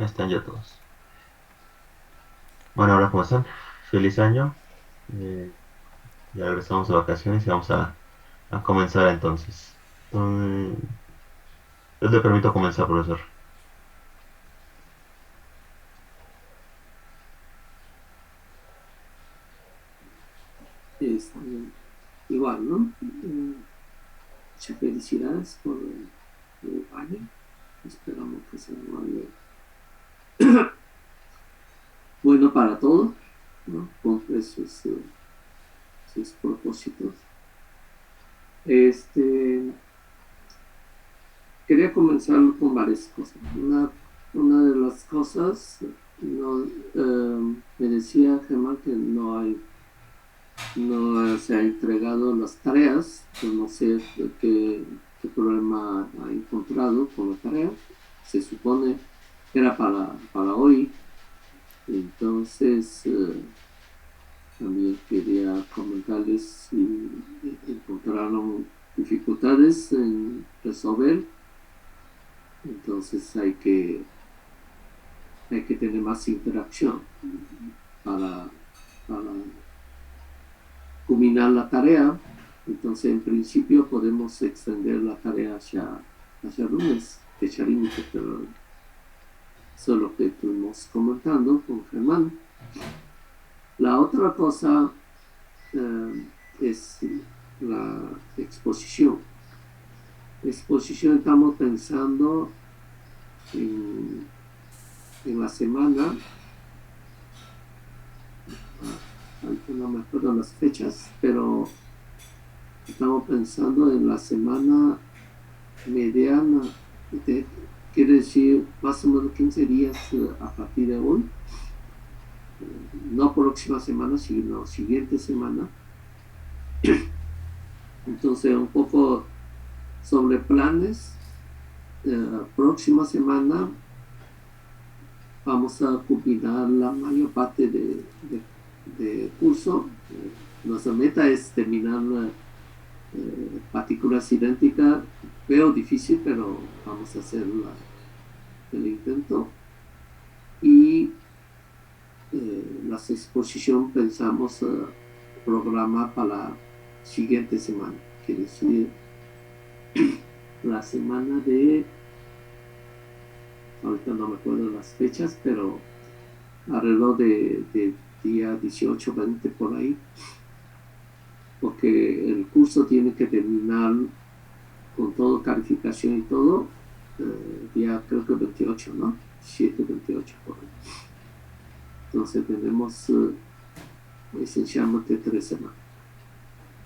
Ahí están ya todos. Bueno, ahora cómo están. Feliz año. Eh, ya regresamos de vacaciones y vamos a comenzar entonces. Mm, yo le permito comenzar, profesor. Este, igual, ¿no? Muchas felicidades por el año. Esperamos que sea un año bueno para todos, ¿no? Cumple sus propósitos. Este, quería comenzar con varias cosas. Una de las cosas, no, me decía Germán que no se ha entregado las tareas, pues no sé qué problema ha encontrado con la tarea. Se supone que era para hoy, entonces también quería comentarles si encontraron dificultades en resolver, entonces hay que tener más interacción para, para culminar la tarea. Entonces, en principio, podemos extender la tarea hacia lunes, fecha límite, pero eso es lo que estuvimos comentando con Germán. La otra cosa es la exposición. Exposición estamos pensando en, en la semana, ahorita no me acuerdo las fechas, pero estamos pensando en la semana mediana, de, quiere decir más o menos 15 días a partir de hoy, no próxima semana, sino siguiente semana. Entonces, un poco sobre planes. Próxima semana vamos a culminar la mayor parte de curso. Nuestra meta es terminar partículas idénticas. Veo difícil, pero vamos a hacer el intento. Y la exposición pensamos programar para la siguiente semana, quiere decir la semana de, ahorita no me acuerdo las fechas, pero alrededor de día 18, 20 por ahí, porque el curso tiene que terminar con todo, calificación y todo, día creo que 28, ¿no? 7, 28 por ahí. Entonces tenemos esencialmente 3 semanas.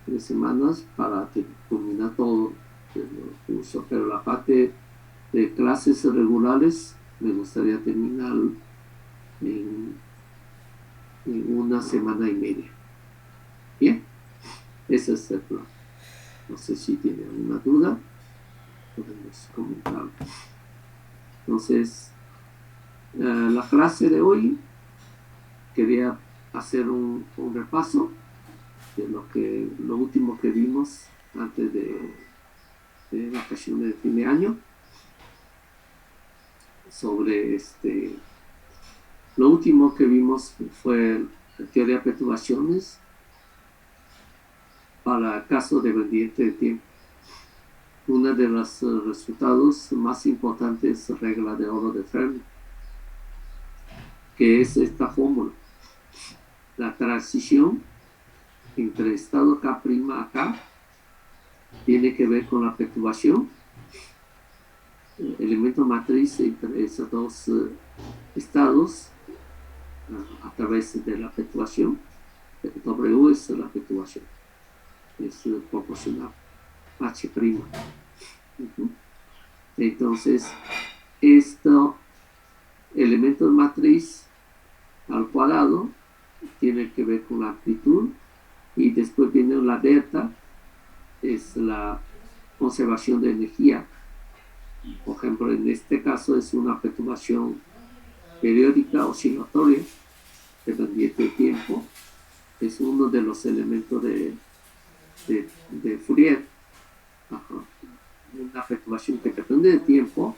3 semanas para culminar todo el curso, pero la parte de clases regulares me gustaría terminar en, en una semana y media. Bien, ese es el plan. No sé si tiene alguna duda, podemos comentar. Entonces, la clase de hoy quería hacer un repaso de lo último que vimos antes de vacaciones de fin de año sobre lo último que vimos fue la teoría de perturbaciones para el caso dependiente de tiempo. Uno de los resultados más importantes es regla de oro de Fermi, que es esta fórmula. La transición entre estado K' a K tiene que ver con la perturbación, el elemento matriz entre esos dos estados a través de la perturbación. W es la perturbación, es proporcional H'. Entonces, esto elemento de matriz al cuadrado tiene que ver con la amplitud, y después viene la delta, es la conservación de energía. Por ejemplo, en este caso es una perturbación periódica oscilatoria dependiente del tiempo. Es uno de los elementos de Fourier. Ajá. Una perturbación que depende del tiempo,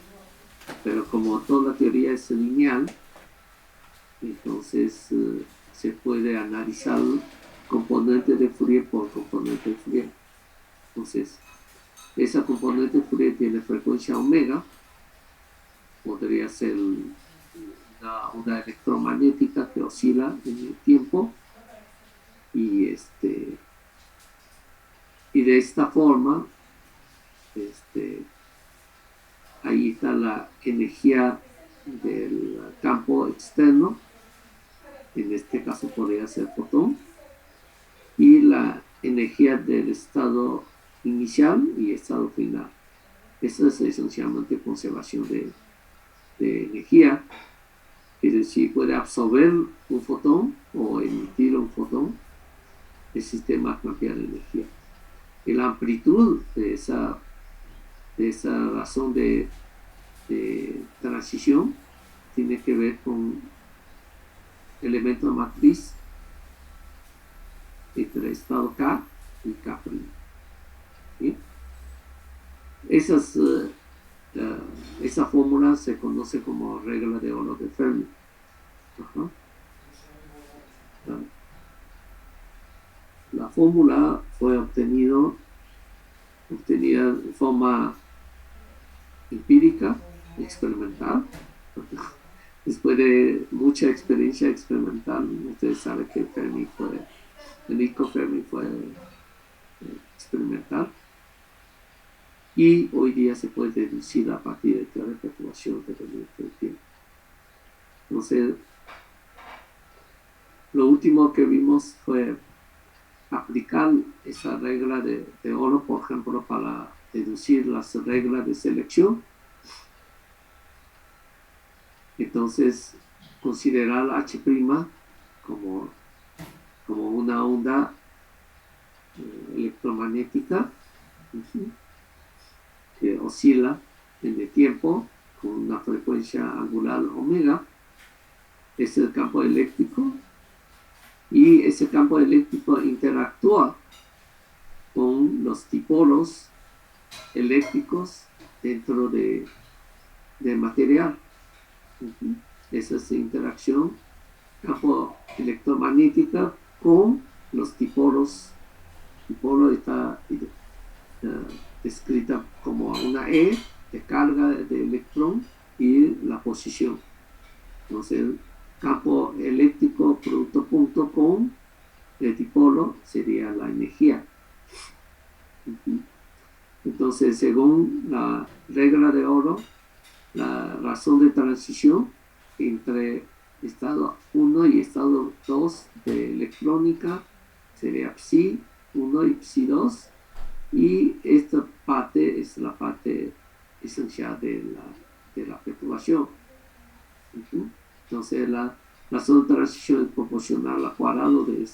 pero como toda la teoría es lineal, entonces se puede analizar componente de Fourier por componente de Fourier. Entonces, esa componente de Fourier tiene frecuencia omega, podría ser una electromagnética que oscila en el tiempo y, y de esta forma ahí está la energía del campo externo, en este caso podría ser fotón, y la energía del estado inicial y estado final. Esa es esencialmente conservación de energía, es decir, puede absorber un fotón o emitir un fotón, el sistema cambia de energía. Y la amplitud de esa razón de transición tiene que ver con elemento de matriz entre estado K y K'. ¿Sí? Esa fórmula se conoce como regla de oro de Fermi. Ajá. La fórmula fue obtenida de forma empírica, experimental. Después de mucha experiencia experimental, ustedes saben que Enrico Fermi fue experimental. Y hoy día se puede deducir a partir de teoría de perturbación dependiente del tiempo. Entonces, lo último que vimos fue aplicar esa regla de oro, por ejemplo, para deducir las reglas de selección. Entonces, considerar H' como una onda electromagnética que oscila en el tiempo con una frecuencia angular omega. Es el campo eléctrico, y ese campo eléctrico interactúa con los dipolos eléctricos dentro de material. Esa es la interacción campo electromagnética con los dipolos. Dipolo está descrita como una E de carga de electrón y la posición. Entonces, el campo eléctrico producto punto con el dipolo sería la energía. Entonces, según la regla de oro, la razón de transición entre estado 1 y estado 2 de electrónica sería psi 1 y psi 2, y esta parte es la parte esencial de la perturbación. Entonces, la razón de transición es proporcional al cuadrado de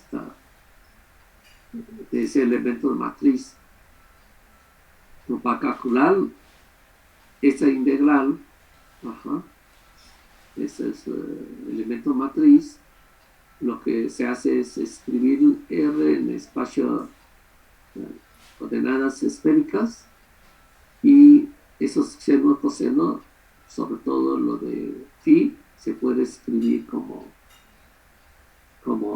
ese elemento de matriz. Entonces, para calcular esa integral, ese es el elemento matriz, lo que se hace es escribir R en espacio coordenadas esféricas, y esos seno, coseno, sobre todo lo de phi, se puede escribir como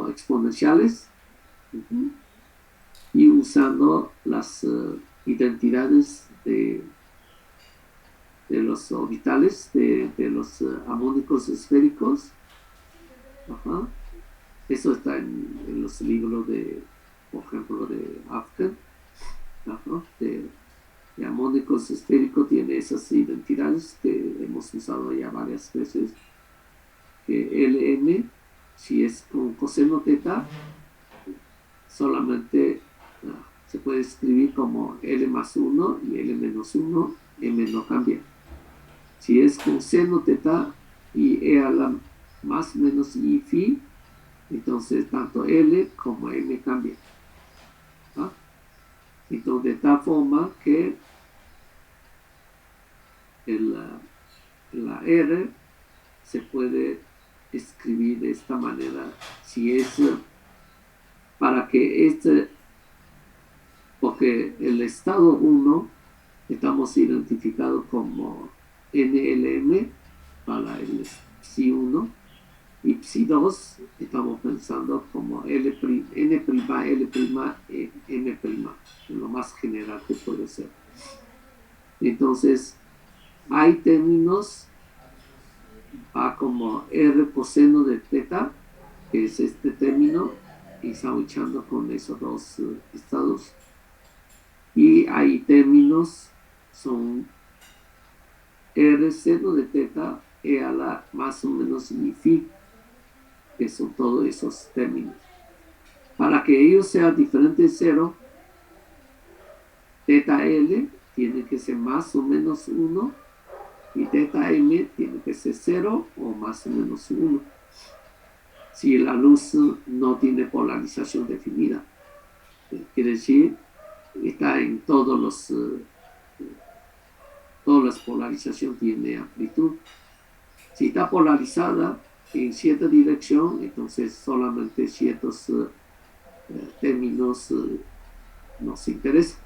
exponenciales, y usando las identidades de los orbitales, de los armónicos esféricos. Eso está en los libros por ejemplo, de Afton, de armónicos esféricos, tiene esas identidades que hemos usado ya varias veces, que Lm, si es con coseno teta, solamente se puede escribir como L más 1 y L menos 1, M no cambia. Si es con seno teta y E a la más menos I phi, entonces tanto L como M cambian. Entonces, de tal forma que la R se puede escribir de esta manera, si es para que porque el estado 1 estamos identificados como NLM para el psi1 y psi2 estamos pensando como N', L', M', lo más general que puede ser. Entonces, hay términos como R coseno de teta, que es este término, y sandwichando con esos dos estados. Y hay términos, son R seno de teta, E a la más o menos y phi, que son todos esos términos. Para que ellos sean diferentes de cero, teta L tiene que ser más o menos 1 y teta M tiene que ser 0 o más o menos 1. Si la luz no tiene polarización definida, quiere decir, está en todas las polarizaciones, tiene amplitud. Si está polarizada en cierta dirección, entonces solamente ciertos términos nos interesan,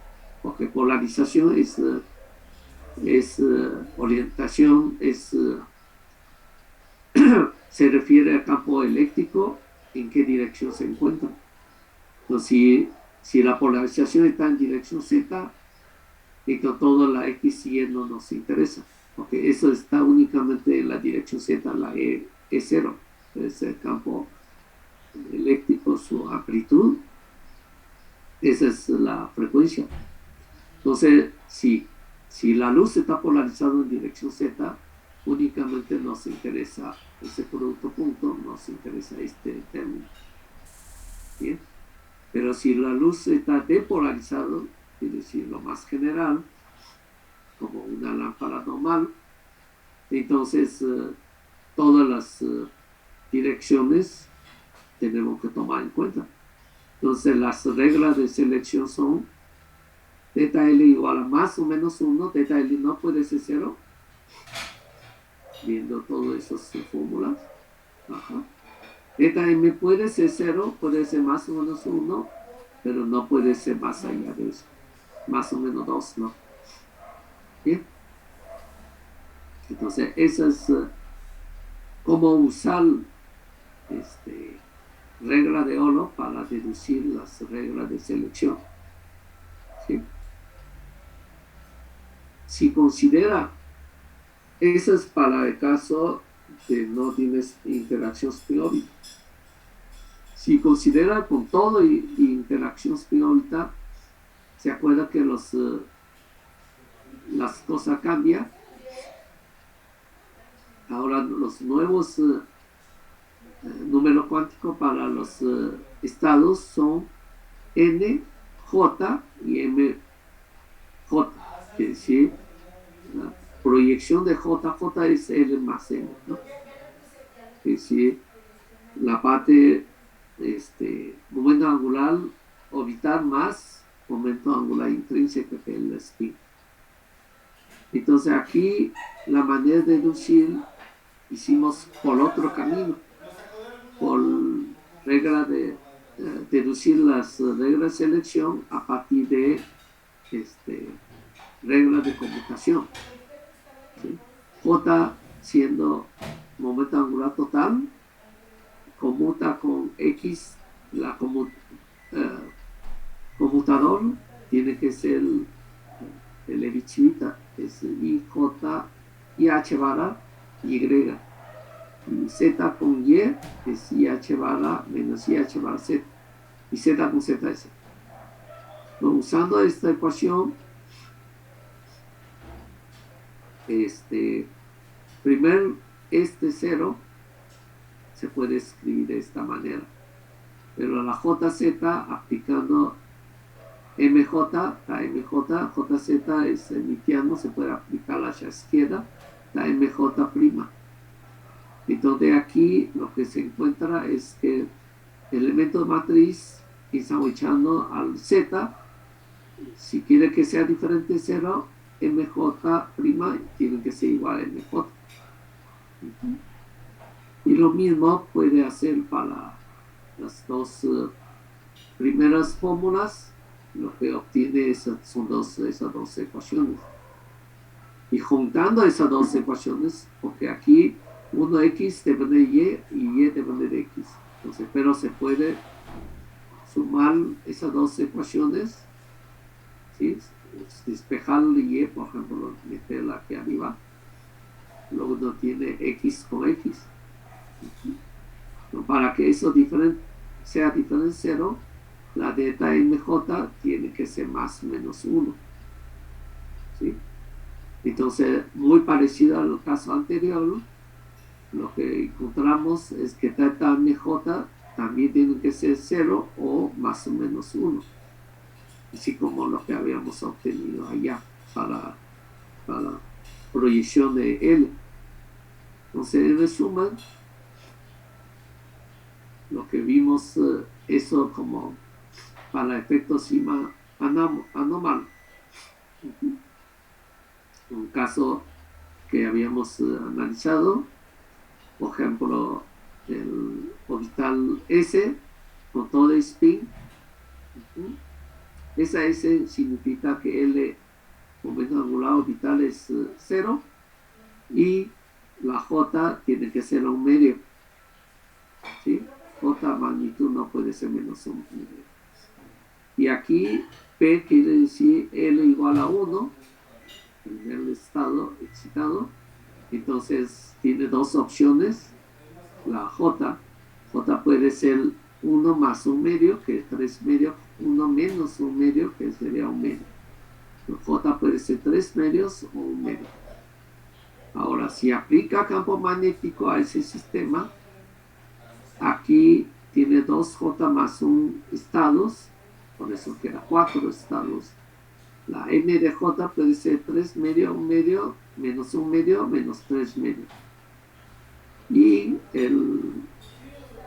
porque polarización es orientación, se refiere al campo eléctrico, en qué dirección se encuentra. Entonces, si la polarización está en dirección Z, entonces toda la X y Y no nos interesa, porque eso está únicamente en la dirección Z, la E es 0, es el campo eléctrico, su amplitud, esa es la frecuencia. Entonces, si la luz está polarizada en dirección Z, únicamente nos interesa ese producto punto, nos interesa este término. ¿Bien? Pero si la luz está depolarizada, es decir, lo más general, como una lámpara normal, entonces todas las direcciones tenemos que tomar en cuenta. Entonces las reglas de selección son teta L igual a más o menos 1, teta L no puede ser 0, viendo todas esas fórmulas. Ajá. Teta M puede ser 0, puede ser más o menos 1, pero no puede ser más allá de eso. Más o menos 2, ¿no? Bien. Entonces, esa es cómo usar regla de Olo para deducir las reglas de selección. ¿Sí? Si considera, eso es para el caso de no tienes interacción spin-órbita. Si considera con todo y interacción spin-órbita, se acuerda que las cosas cambian. Ahora los nuevos números cuánticos para los estados son N, J y M, J. Es decir, la proyección de J, J es L más M, ¿no? Es decir, la parte momento angular orbital más momento angular intrínseco que es el spin. Entonces aquí la manera de deducir hicimos por otro camino, por regla de deducir las reglas de selección a partir de reglas de conmutación. ¿Sí? J siendo momento angular total, conmuta con X, la conmutador tiene que ser el Levi-Civita, es IJ y H barra Y. Y Z con Y es IH barra menos IH barra Z. Y Z con ZS. ¿No? Usando esta ecuación, primero cero se puede escribir de esta manera. Pero la JZ aplicando MJ, la MJ, JZ es emitiano, se puede aplicar hacia la izquierda, la MJ'. Entonces aquí lo que se encuentra es que el elemento de matriz ensanguichando al Z, si quiere que sea diferente de 0, MJ' tiene que ser igual a MJ. Y lo mismo puede hacer para las dos primeras fórmulas, lo que obtiene son esas dos ecuaciones. Y juntando esas dos ecuaciones, porque aquí 1x depende de y depende de x. Entonces, pero se puede sumar esas dos ecuaciones, ¿sí? Despejar y, por ejemplo, meterla aquí arriba. Luego uno tiene x con x. Para que eso sea diferente de 0, la delta mj tiene que ser más o menos 1. ¿Sí? Entonces, muy parecido al caso anterior, lo que encontramos es que delta mj también tiene que ser 0 o más o menos 1, así como lo que habíamos obtenido allá para proyección de L. Entonces, en resumen, lo que vimos, eso como para efecto sigma anómalo. Un caso que habíamos analizado, por ejemplo, el orbital S con todo el spin. Esa S significa que L, momento angular orbital, es 0 y la J tiene que ser un medio. ¿Sí? J magnitud no puede ser menos un medio. Y aquí P quiere decir L igual a 1, en el estado excitado. Entonces tiene dos opciones. La J puede ser 1 más un medio, que es 3 medios, 1 menos un medio, que sería un medio. J puede ser 3 medios o un medio. Ahora, si aplica campo magnético a ese sistema, aquí tiene 2J más un estados, por eso queda 4 estados. La M de J puede ser 3 medios, un medio, menos un medio, menos 3 medios. Y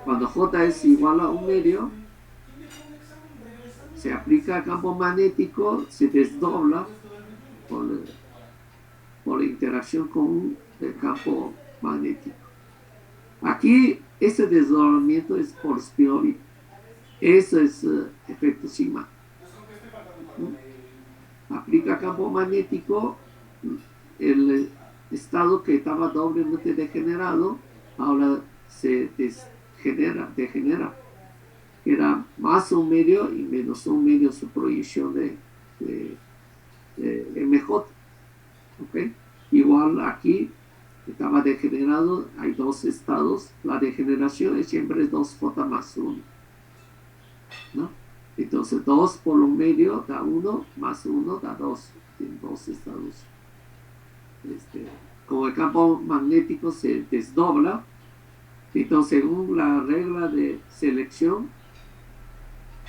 cuando J es igual a un medio, se aplica el campo magnético, se desdobla por interacción con el campo magnético. Aquí, este desdoblamiento es por spin. Eso es efecto sigma. Aplica campo magnético, el estado que estaba doblemente degenerado, ahora se degenera. Era más un medio y menos un medio su proyección de MJ. ¿Okay? Igual aquí estaba degenerado, hay dos estados, la degeneración siempre es 2J más 1. ¿No? Entonces 2 por un medio da 1, más 1 da 2, tiene dos estados. Como el campo magnético se desdobla, entonces según la regla de selección,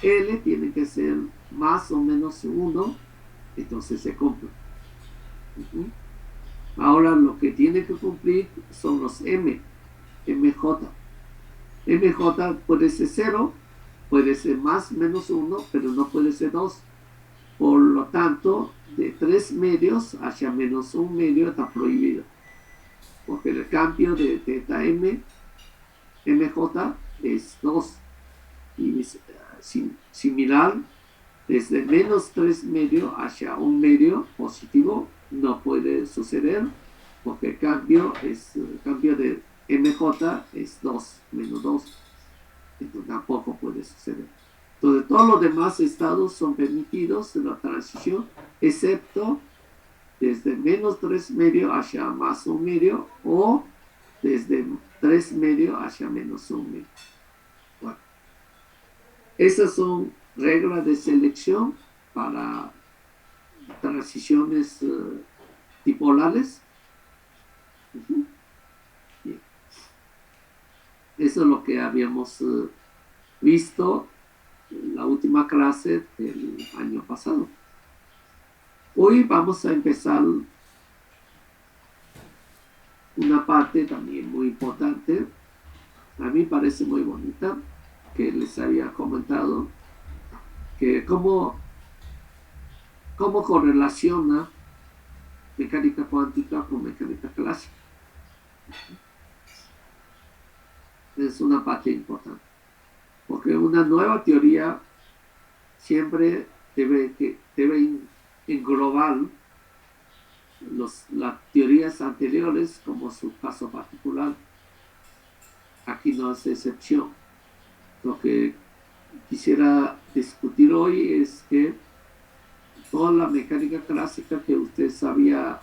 L tiene que ser más o menos 1, entonces se cumple. Ahora lo que tiene que cumplir son los MJ. MJ puede ser 0, puede ser más menos 1, pero no puede ser 2. Por lo tanto, de 3 medios hacia menos 1 medio está prohibido. Porque el cambio de teta MJ es 2. Y es similar, desde menos 3 medio hacia 1 medio positivo no puede suceder, porque el cambio de MJ es 2, menos 2. Entonces tampoco puede suceder. Entonces todos los demás estados son permitidos de la transición, excepto desde menos 3 medio hacia más 1 medio o desde 3 medio hacia menos 1 medio. Bueno, esas son reglas de selección para transiciones dipolares. Bien. Eso es lo que habíamos visto en la última clase del año pasado. Hoy vamos a empezar una parte también muy importante, a mí me parece muy bonita, que les había comentado, que cómo correlaciona mecánica cuántica con mecánica clásica. Es una parte importante, porque una nueva teoría siempre debe englobar las teorías anteriores como su caso particular. Aquí no es excepción. Lo que quisiera discutir hoy es que toda la mecánica clásica que usted había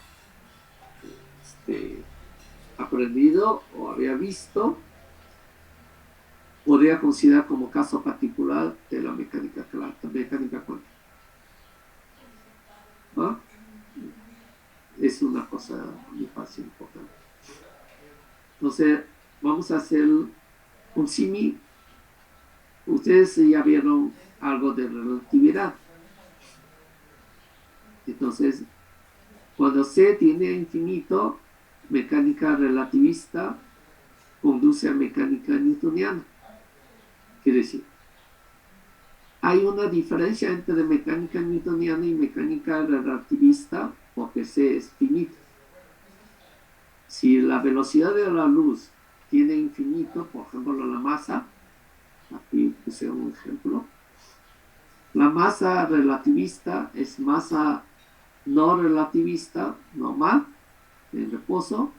este, aprendido o había visto, podría considerar como caso particular de la mecánica cuántica. ¿Ah? Es una cosa muy fácil, importante. Entonces, vamos a hacer un símil. Ustedes ya vieron algo de relatividad. Entonces, cuando C tiene infinito, mecánica relativista conduce a mecánica newtoniana. Quiere decir, hay una diferencia entre mecánica newtoniana y mecánica relativista porque C es finita. Si la velocidad de la luz tiene infinito, por ejemplo, la masa, aquí puse un ejemplo, la masa relativista es masa no relativista normal, en reposo,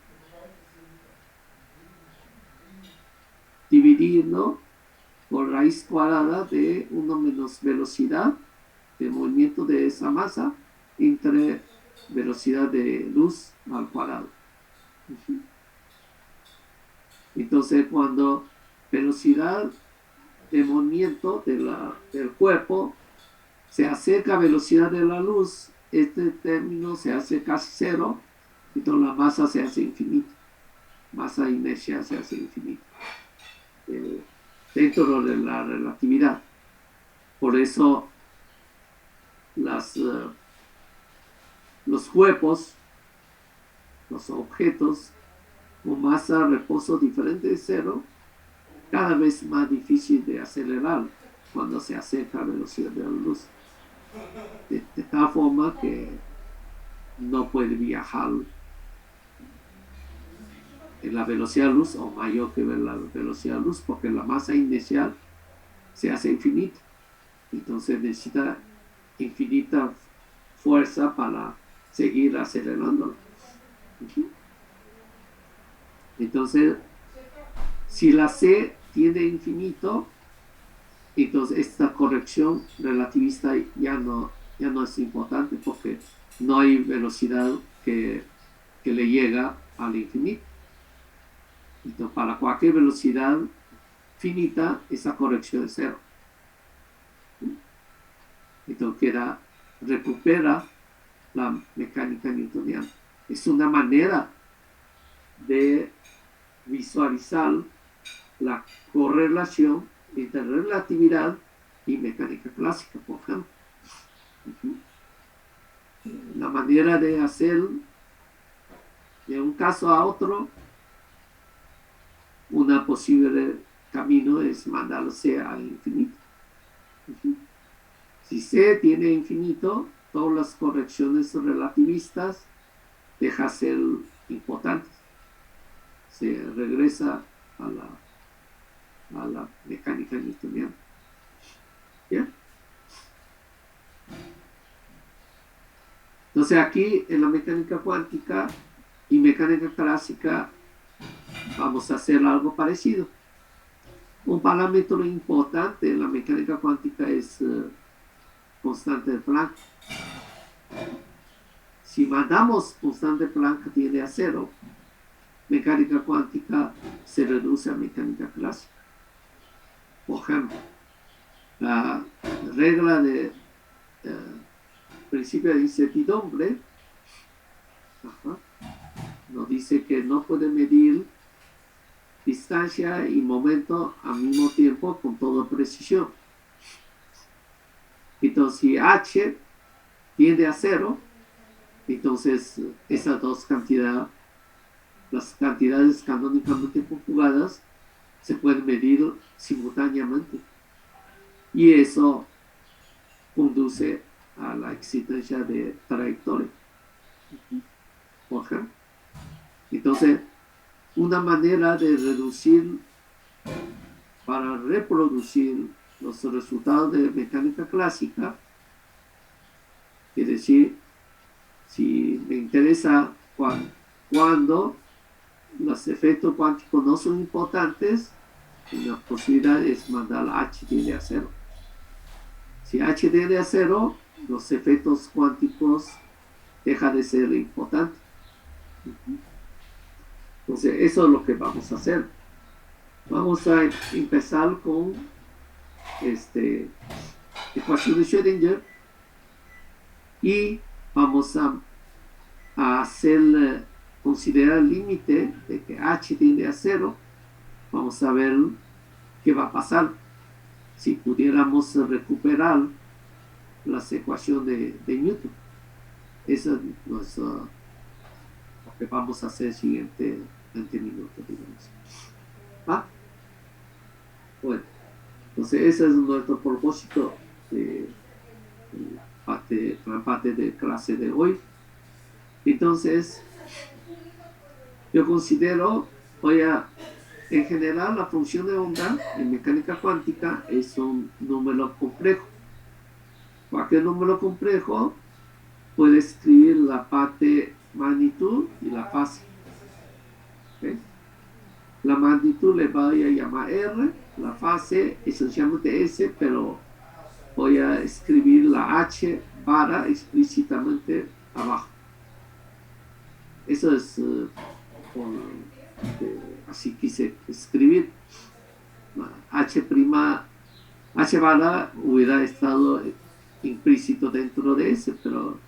dividido por raíz cuadrada de 1 menos velocidad de movimiento de esa masa entre velocidad de luz al cuadrado. Entonces, cuando velocidad de movimiento del cuerpo se acerca a velocidad de la luz, este término se hace casi cero, entonces la masa se hace infinita. Masa e inercia se hace infinita. Dentro de la relatividad. Por eso los cuerpos, los objetos con masa, reposo diferente de cero, cada vez más difícil de acelerar cuando se acerca a velocidad de la luz. De tal forma que no puede viajar en la velocidad de luz o mayor que la velocidad de luz porque la masa inicial se hace infinita. Entonces necesita infinita fuerza para seguir acelerándolo. Entonces, si la C tiene infinito, entonces esta corrección relativista ya no es importante porque no hay velocidad que le llega al infinito. Entonces, para cualquier velocidad finita, esa corrección es cero. Entonces recupera la mecánica newtoniana. Es una manera de visualizar la correlación entre relatividad y mecánica clásica, por ejemplo. La manera de hacer de un caso a otro, una posible camino es mandar C al infinito. Si C tiene infinito, todas las correcciones relativistas dejan ser importantes. Se regresa a la mecánica newtoniana. ¿Ya? Entonces aquí en la mecánica cuántica y mecánica clásica vamos a hacer algo parecido. Un parámetro importante en la mecánica cuántica es constante de Planck. Si mandamos constante de Planck tiende a cero, mecánica cuántica se reduce a mecánica clásica. Por ejemplo, la regla de principio de incertidumbre nos dice que no puede medir distancia y momento al mismo tiempo con toda precisión. Entonces, si H tiende a cero, entonces esas dos cantidades, las cantidades canónicamente conjugadas, se pueden medir simultáneamente. Y eso conduce a la existencia de trayectoria. Por ejemplo. Entonces, una manera de reducir para reproducir los resultados de mecánica clásica, es decir, Si me interesa cuando los efectos cuánticos no son importantes, una posibilidad es mandar H tiende a cero. Si H tiende a cero, los efectos cuánticos dejan de ser importantes. Entonces, eso es lo que vamos a hacer. Vamos a empezar con ecuación de Schrödinger y vamos a hacer, considerar el límite de que H tiende a cero. Vamos a ver qué va a pasar si pudiéramos recuperar las ecuaciones de Newton. Eso es lo que vamos a hacer siguiente 20 minutos, digamos. ¿Ah? Bueno, entonces ese es nuestro propósito de la parte de clase de hoy. Entonces, yo considero, en general, la función de onda en mecánica cuántica es un número complejo. Cualquier número complejo puede escribir la parte magnitud y la fase. ¿Okay? La magnitud le voy a llamar R, la fase esencialmente S, pero voy a escribir la H vara explícitamente abajo. Eso es así quise escribir. H vara hubiera estado implícito dentro de S, pero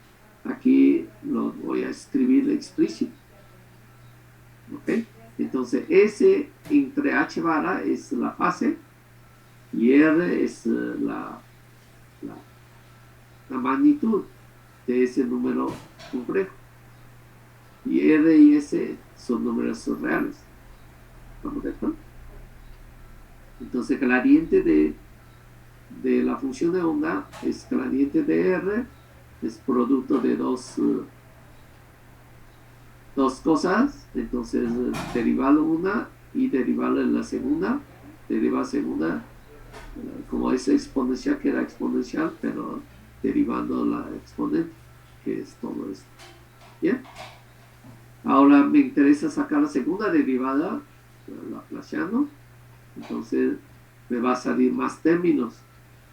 aquí lo voy a escribir explícito. ¿Ok? Entonces S entre H vara es la fase y R es la magnitud de ese número complejo. Y R y S son números reales. ¿Estamos de acuerdo? Entonces, gradiente de la función de onda es gradiente de R, es producto de dos cosas. Entonces, derivarlo una y derivarlo en la segunda. Derivar segunda, como es exponencial, que era exponencial, pero derivando la exponente, que es todo esto. ¿Bien? Ahora me interesa sacar la segunda derivada, la Laplaciano. Entonces me va a salir más términos,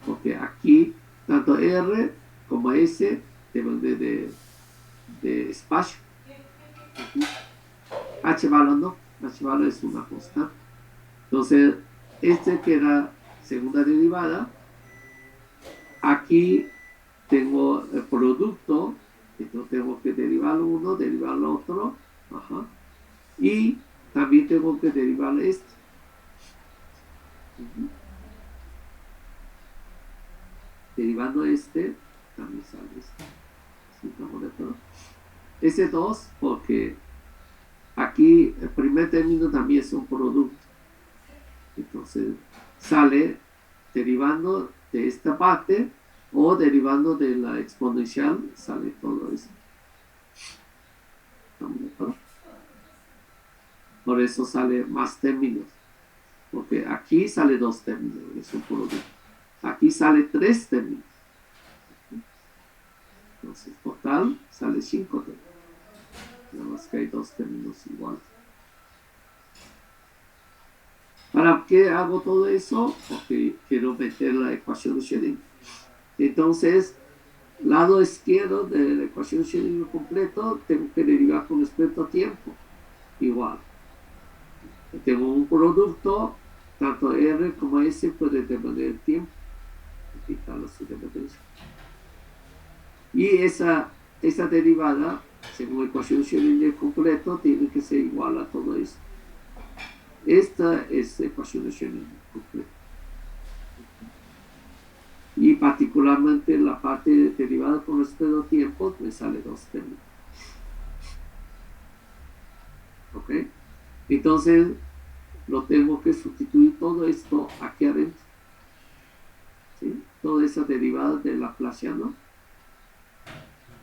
porque aquí tanto R como S deben de espacio. H valor no, H valor es una constante. Entonces, que era segunda derivada, aquí tengo el producto, entonces tengo que derivar uno, derivar el otro, ajá, y también tengo que derivar este. Derivando este, también sale este. ¿Sí? ¿Estamos de acuerdo? Ese 2, porque aquí el primer término también es un producto. Entonces sale derivando de esta parte o derivando de la exponencial, sale todo eso. ¿Estamos de acuerdo? Por eso sale más términos. Porque aquí sale 2 términos, es un producto. Aquí sale 3 términos. Entonces, total sale 5 términos. Nada más que hay 2 términos iguales. ¿Para qué hago todo eso? Porque quiero meter la ecuación de Schrödinger. Entonces, lado izquierdo de la ecuación de Schrödinger completo, tengo que derivar con respecto a tiempo. Igual. Tengo un producto, tanto R como S puede depender del tiempo. Su dependencia. Y esa derivada, según la ecuación de Schrödinger completo, tiene que ser igual a todo eso. Esta es la ecuación de Schrödinger completa. Y particularmente la parte derivada con respecto a tiempo me sale 2 términos. ¿Ok? Entonces lo tengo que sustituir todo esto aquí adentro. ¿Sí? Toda esa derivada de Laplaciano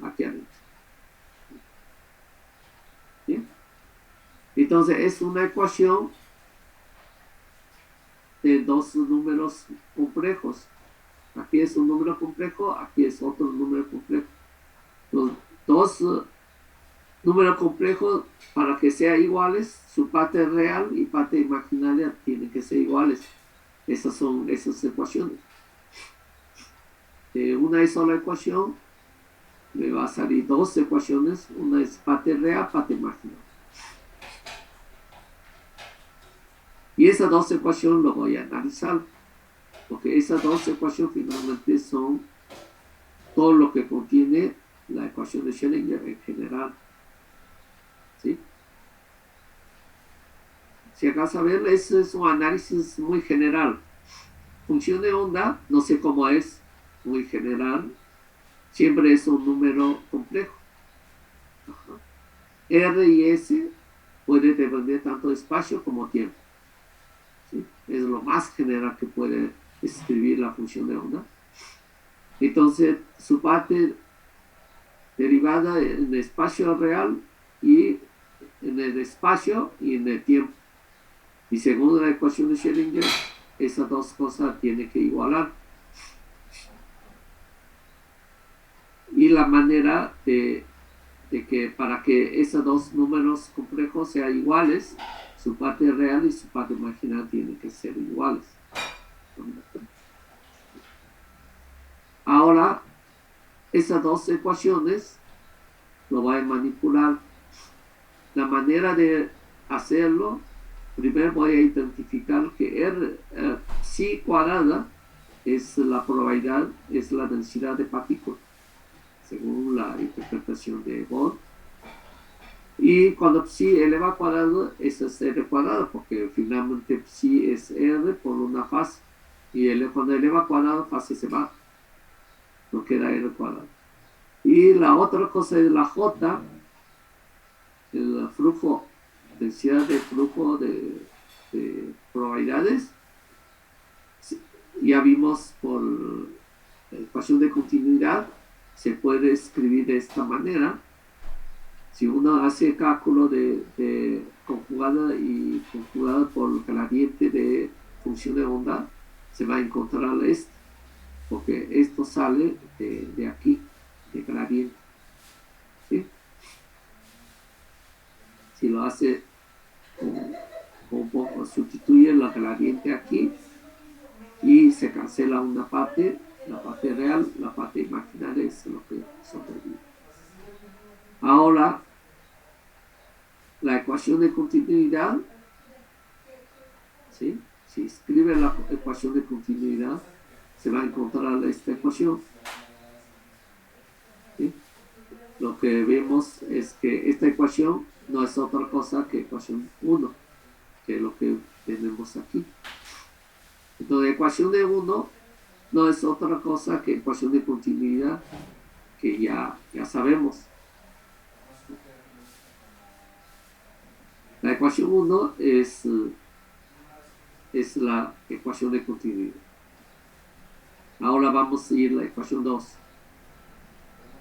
aquí adentro. ¿Bien? Entonces es una ecuación de 2 números complejos. Aquí es un número complejo, aquí es otro número complejo. Entonces, dos números complejos, para que sean iguales, su parte real y parte imaginaria tienen que ser iguales. Esas son esas ecuaciones. De una sola ecuación me va a salir dos ecuaciones, una es parte real, parte imaginaria. Y esas dos ecuaciones lo voy a analizar, porque esas dos ecuaciones finalmente son todo lo que contiene la ecuación de Schrödinger en general. ¿Sí? Si acaso ver, eso es un análisis muy general. Función de onda, no sé cómo es, muy general, siempre es un número complejo. Ajá. R y S puede depender tanto de espacio como tiempo. ¿Sí? Es lo más general que puede escribir la función de onda. Entonces, su parte derivada en el espacio real y en el espacio y en el tiempo. Y según la ecuación de Schrödinger, esas dos cosas tienen que igualar. Y la manera de que para que esos dos números complejos sean iguales, su parte real y su parte marginal tienen que ser iguales. Ahora, esas dos ecuaciones lo voy a manipular. La manera de hacerlo, primero voy a identificar que psi cuadrada es la probabilidad, es la densidad de partículas, según la interpretación de Bohr. Y cuando psi eleva al cuadrado, eso es r cuadrado, porque finalmente psi es r por una fase. Y cuando eleva al cuadrado, fase se va. No queda r cuadrado. Y la otra cosa es la j, el flujo, densidad de flujo de probabilidades. Ya vimos por la ecuación de continuidad, se puede escribir de esta manera. Si uno hace cálculo de conjugada y conjugada por gradiente de función de onda, se va a encontrar esto, porque esto sale de aquí, de gradiente. ¿Sí? Si lo hace un poco, sustituye la gradiente aquí y se cancela una parte, la parte real, la parte imaginaria es lo que sobrevive. Ahora, la ecuación de continuidad, ¿sí? Si escribe la ecuación de continuidad, se va a encontrar esta ecuación. ¿Sí? Lo que vemos es que esta ecuación no es otra cosa que ecuación 1, que es lo que tenemos aquí. Entonces, ecuación de 1 no es otra cosa que ecuación de continuidad, que ya sabemos. La ecuación 1 es la ecuación de continuidad. Ahora vamos a ir a la ecuación 2.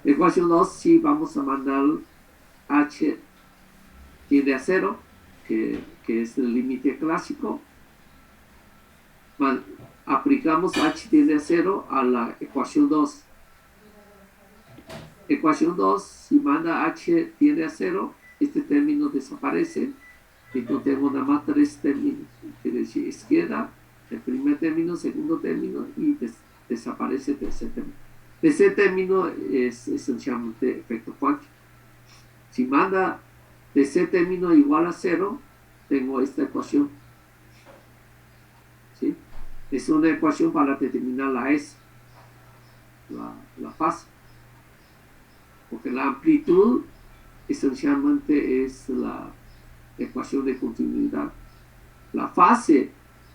Ecuación 2, sí, vamos a mandar h tiende a 0, que es el límite clásico. Aplicamos h tiende a 0 a la ecuación 2. Ecuación 2, si manda h tiende a 0, este término desaparece. Entonces tengo nada más tres términos. Quiere decir izquierda, el primer término, segundo término y desaparece el tercer término. Tercer término es esencialmente efecto cuántico. Si manda tercer término igual a 0, tengo esta ecuación. ¿Sí? Es una ecuación para determinar la S, la fase. Porque la amplitud esencialmente es la ecuación de continuidad. La fase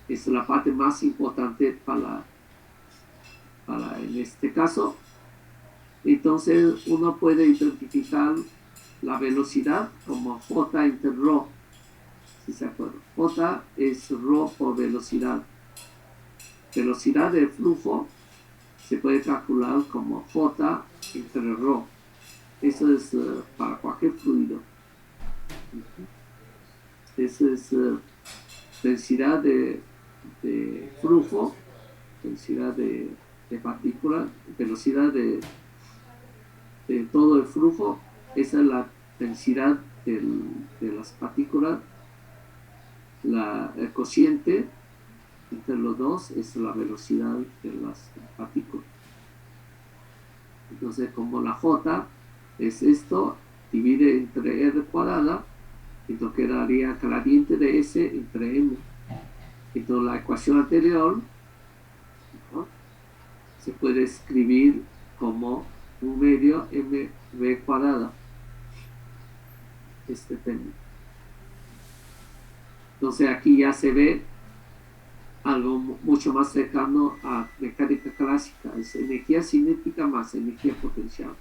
es la parte más importante para en este caso. Entonces uno puede identificar la velocidad como J entre ρ, si se acuerdan. J es ρ por velocidad. Velocidad del flujo se puede calcular como J entre ρ. Eso es para cualquier fluido. Eso es densidad de flujo, densidad de partículas, velocidad de todo el flujo esa es la densidad de las partículas, el cociente entre los dos es la velocidad de las partículas. Entonces, como la J es esto, divide entre R cuadrada, entonces quedaría gradiente de S entre M. Entonces, la ecuación anterior, ¿no?, se puede escribir como 1 medio mv cuadrada, este término. Entonces, aquí ya se ve algo mucho más cercano a mecánica clásica, es energía cinética más energía potencial.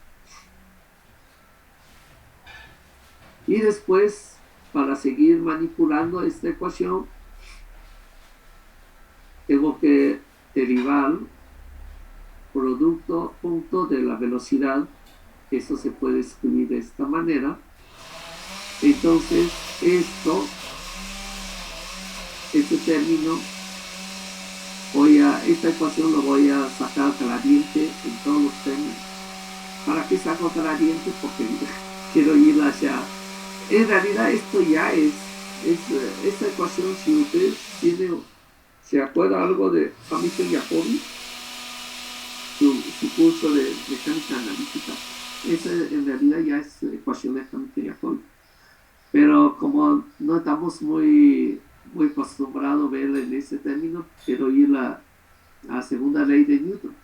Y después, para seguir manipulando esta ecuación, tengo que derivar producto punto de la velocidad. Eso se puede escribir de esta manera. Entonces, este término, esta ecuación lo voy a sacar gradiente en todos los términos. ¿Para qué saco gradiente? Porque quiero ir hacia... En realidad esto ya es esta ecuación, si ustedes se acuerda algo de Hamilton y Jacobi, su curso de mecánica analítica, esa en realidad ya es ecuación de Hamilton y Jacobi. Pero como no estamos muy acostumbrados a ver en ese término, quiero ir a la segunda ley de Newton.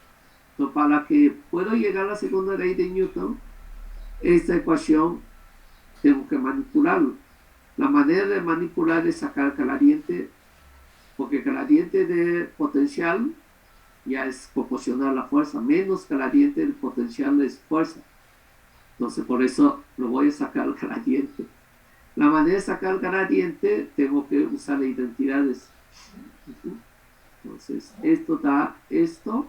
Entonces, para que pueda llegar a la segunda ley de Newton, esta ecuación tengo que manipularlo. La manera de manipular es sacar gradiente, porque gradiente de potencial ya es proporcional a la fuerza, menos gradiente del potencial es fuerza. Entonces, por eso lo voy a sacar gradiente. La manera de sacar gradiente, tengo que usar identidades. Entonces, esto da esto,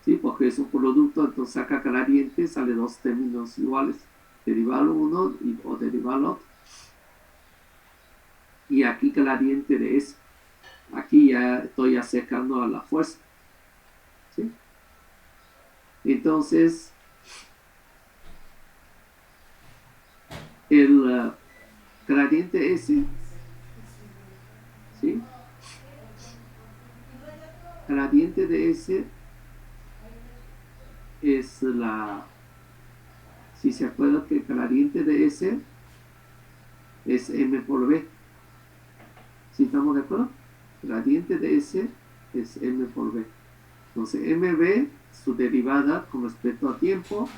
¿sí?, porque es un producto, entonces saca gradiente, sale dos términos iguales, derivar uno o derivar otro. Y aquí gradiente de eso. Aquí ya estoy acercando a la fuerza, ¿sí? Entonces, el gradiente S, ¿sí?, gradiente de S es si se acuerdan que el gradiente de S es M por B. ¿Sí estamos de acuerdo? Gradiente de S es M por B. Entonces, MB, su derivada con respecto a tiempo,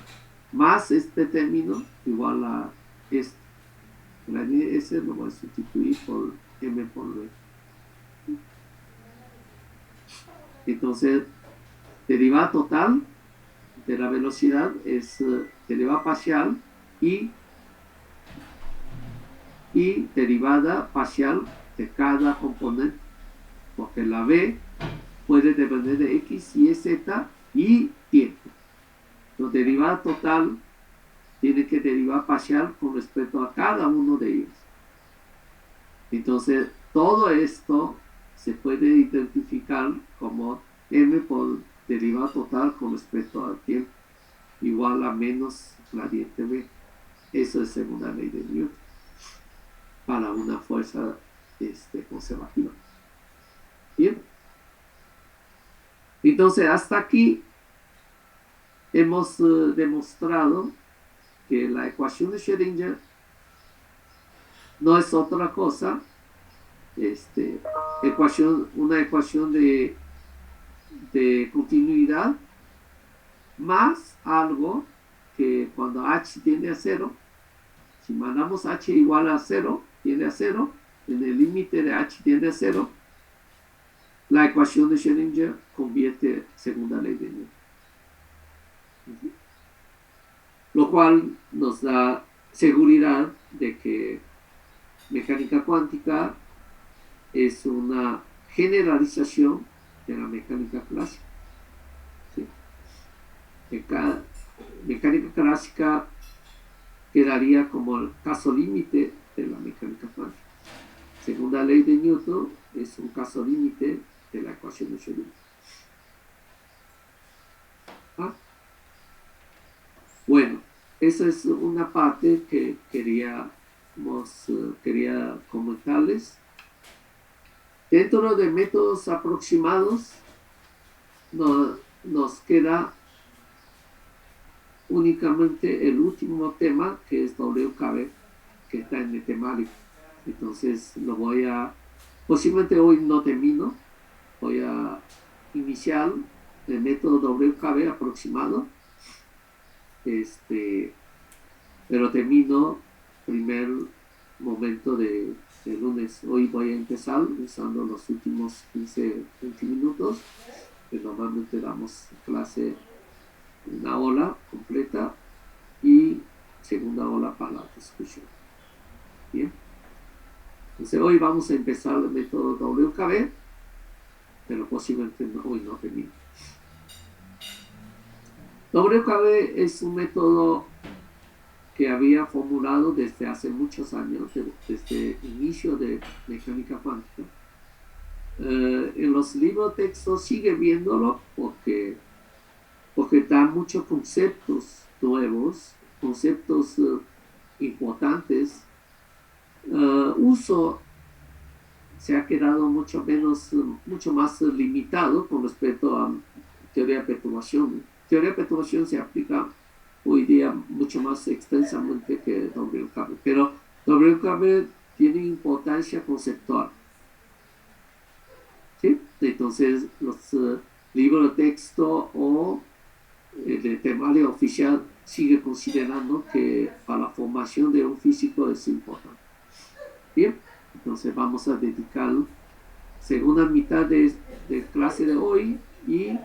más este término igual a este. Gradiente S lo voy a sustituir por M por B. Entonces, derivada total de la velocidad es derivada parcial y derivada parcial de cada componente, porque la B puede depender de X, Y, Z y tiempo. La derivada total tiene que derivar parcial con respecto a cada uno de ellos. Entonces, todo esto se puede identificar como M por derivada total con respecto al tiempo, igual a menos gradiente B. Eso es segunda ley de Newton para una fuerza conservativa. Bien. Entonces, hasta aquí hemos demostrado que la ecuación de Schrödinger no es otra cosa, una ecuación de continuidad más algo que cuando h tiende a 0, si mandamos h igual a 0, tiende a 0, en el límite de h tiende a 0, la ecuación de Schrödinger convierte segunda ley de Newton. Lo cual nos da seguridad de que mecánica cuántica es una generalización de la mecánica clásica. ¿Sí? Mecánica clásica quedaría como el caso límite de la mecánica cuántica. Segunda ley de Newton es un caso límite de la ecuación de Schrödinger. ¿Ah? Bueno, esa es una parte que quería comentarles. Dentro de métodos aproximados, nos queda únicamente el último tema, que es WKB, que está en el temario. Entonces posiblemente hoy no termino, voy a iniciar el método WKB aproximado, pero termino primer momento de lunes. Hoy voy a empezar usando los últimos 15-20 minutos, que normalmente damos clase una ola completa y segunda ola para la discusión. Bien. Entonces hoy vamos a empezar el método WKB, pero posiblemente hoy no termine. WKB es un método que había formulado desde hace muchos años, desde el inicio de mecánica cuántica. En los libros de texto sigue viéndolo porque da muchos conceptos nuevos, conceptos importantes. Uso se ha quedado mucho más limitado con respecto a teoría de perturbación. Teoría de perturbación se aplica hoy día mucho más extensamente que WKB, pero WKB tiene importancia conceptual. ¿Sí? Entonces, los libros de texto o el temario oficial sigue considerando que para la formación de un físico es importante. Bien, entonces vamos a dedicar segunda mitad de clase de hoy y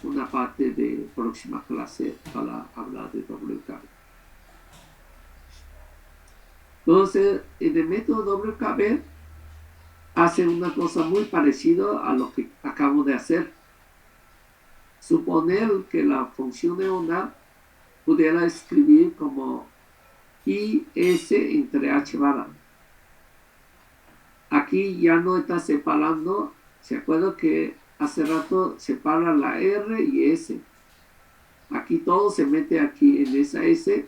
una parte de próxima clase para hablar de WKB. Entonces, en el método WKB hace una cosa muy parecida a lo que acabo de hacer. Suponer que la función de onda pudiera escribir como IS entre H barra. Aquí ya no está separando, ¿se acuerda que hace rato separa la R y S? Aquí todo se mete aquí en esa S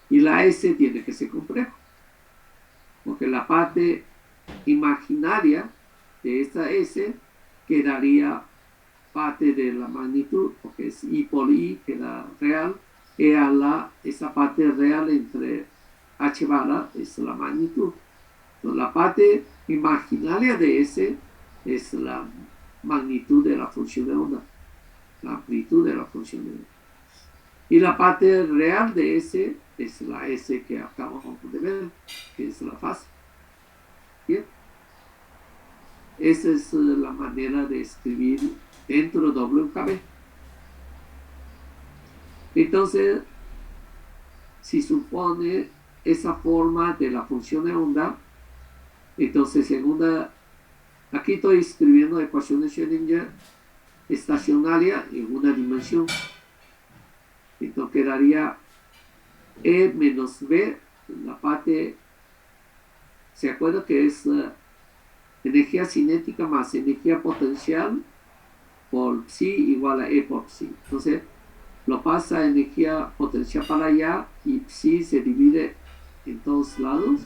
y la S tiene que ser compleja, porque la parte imaginaria de esta S quedaría parte de la magnitud, porque es I por I, queda real, y esa parte real entre H barra es la magnitud. Entonces, la parte imaginaria de S es la magnitud de la función de onda, la amplitud de la función de onda. Y la parte real de S es la S que acabamos de ver, que es la fase. Bien. Esa es la manera de escribir dentro de WKB. Entonces, si supone esa forma de la función de onda, entonces aquí estoy escribiendo la ecuación de Schrödinger estacionaria en una dimensión. Entonces quedaría E menos B, la parte, ¿se acuerda que es energía cinética más energía potencial por psi igual a E por psi? Entonces lo pasa energía potencial para allá y psi se divide en todos lados.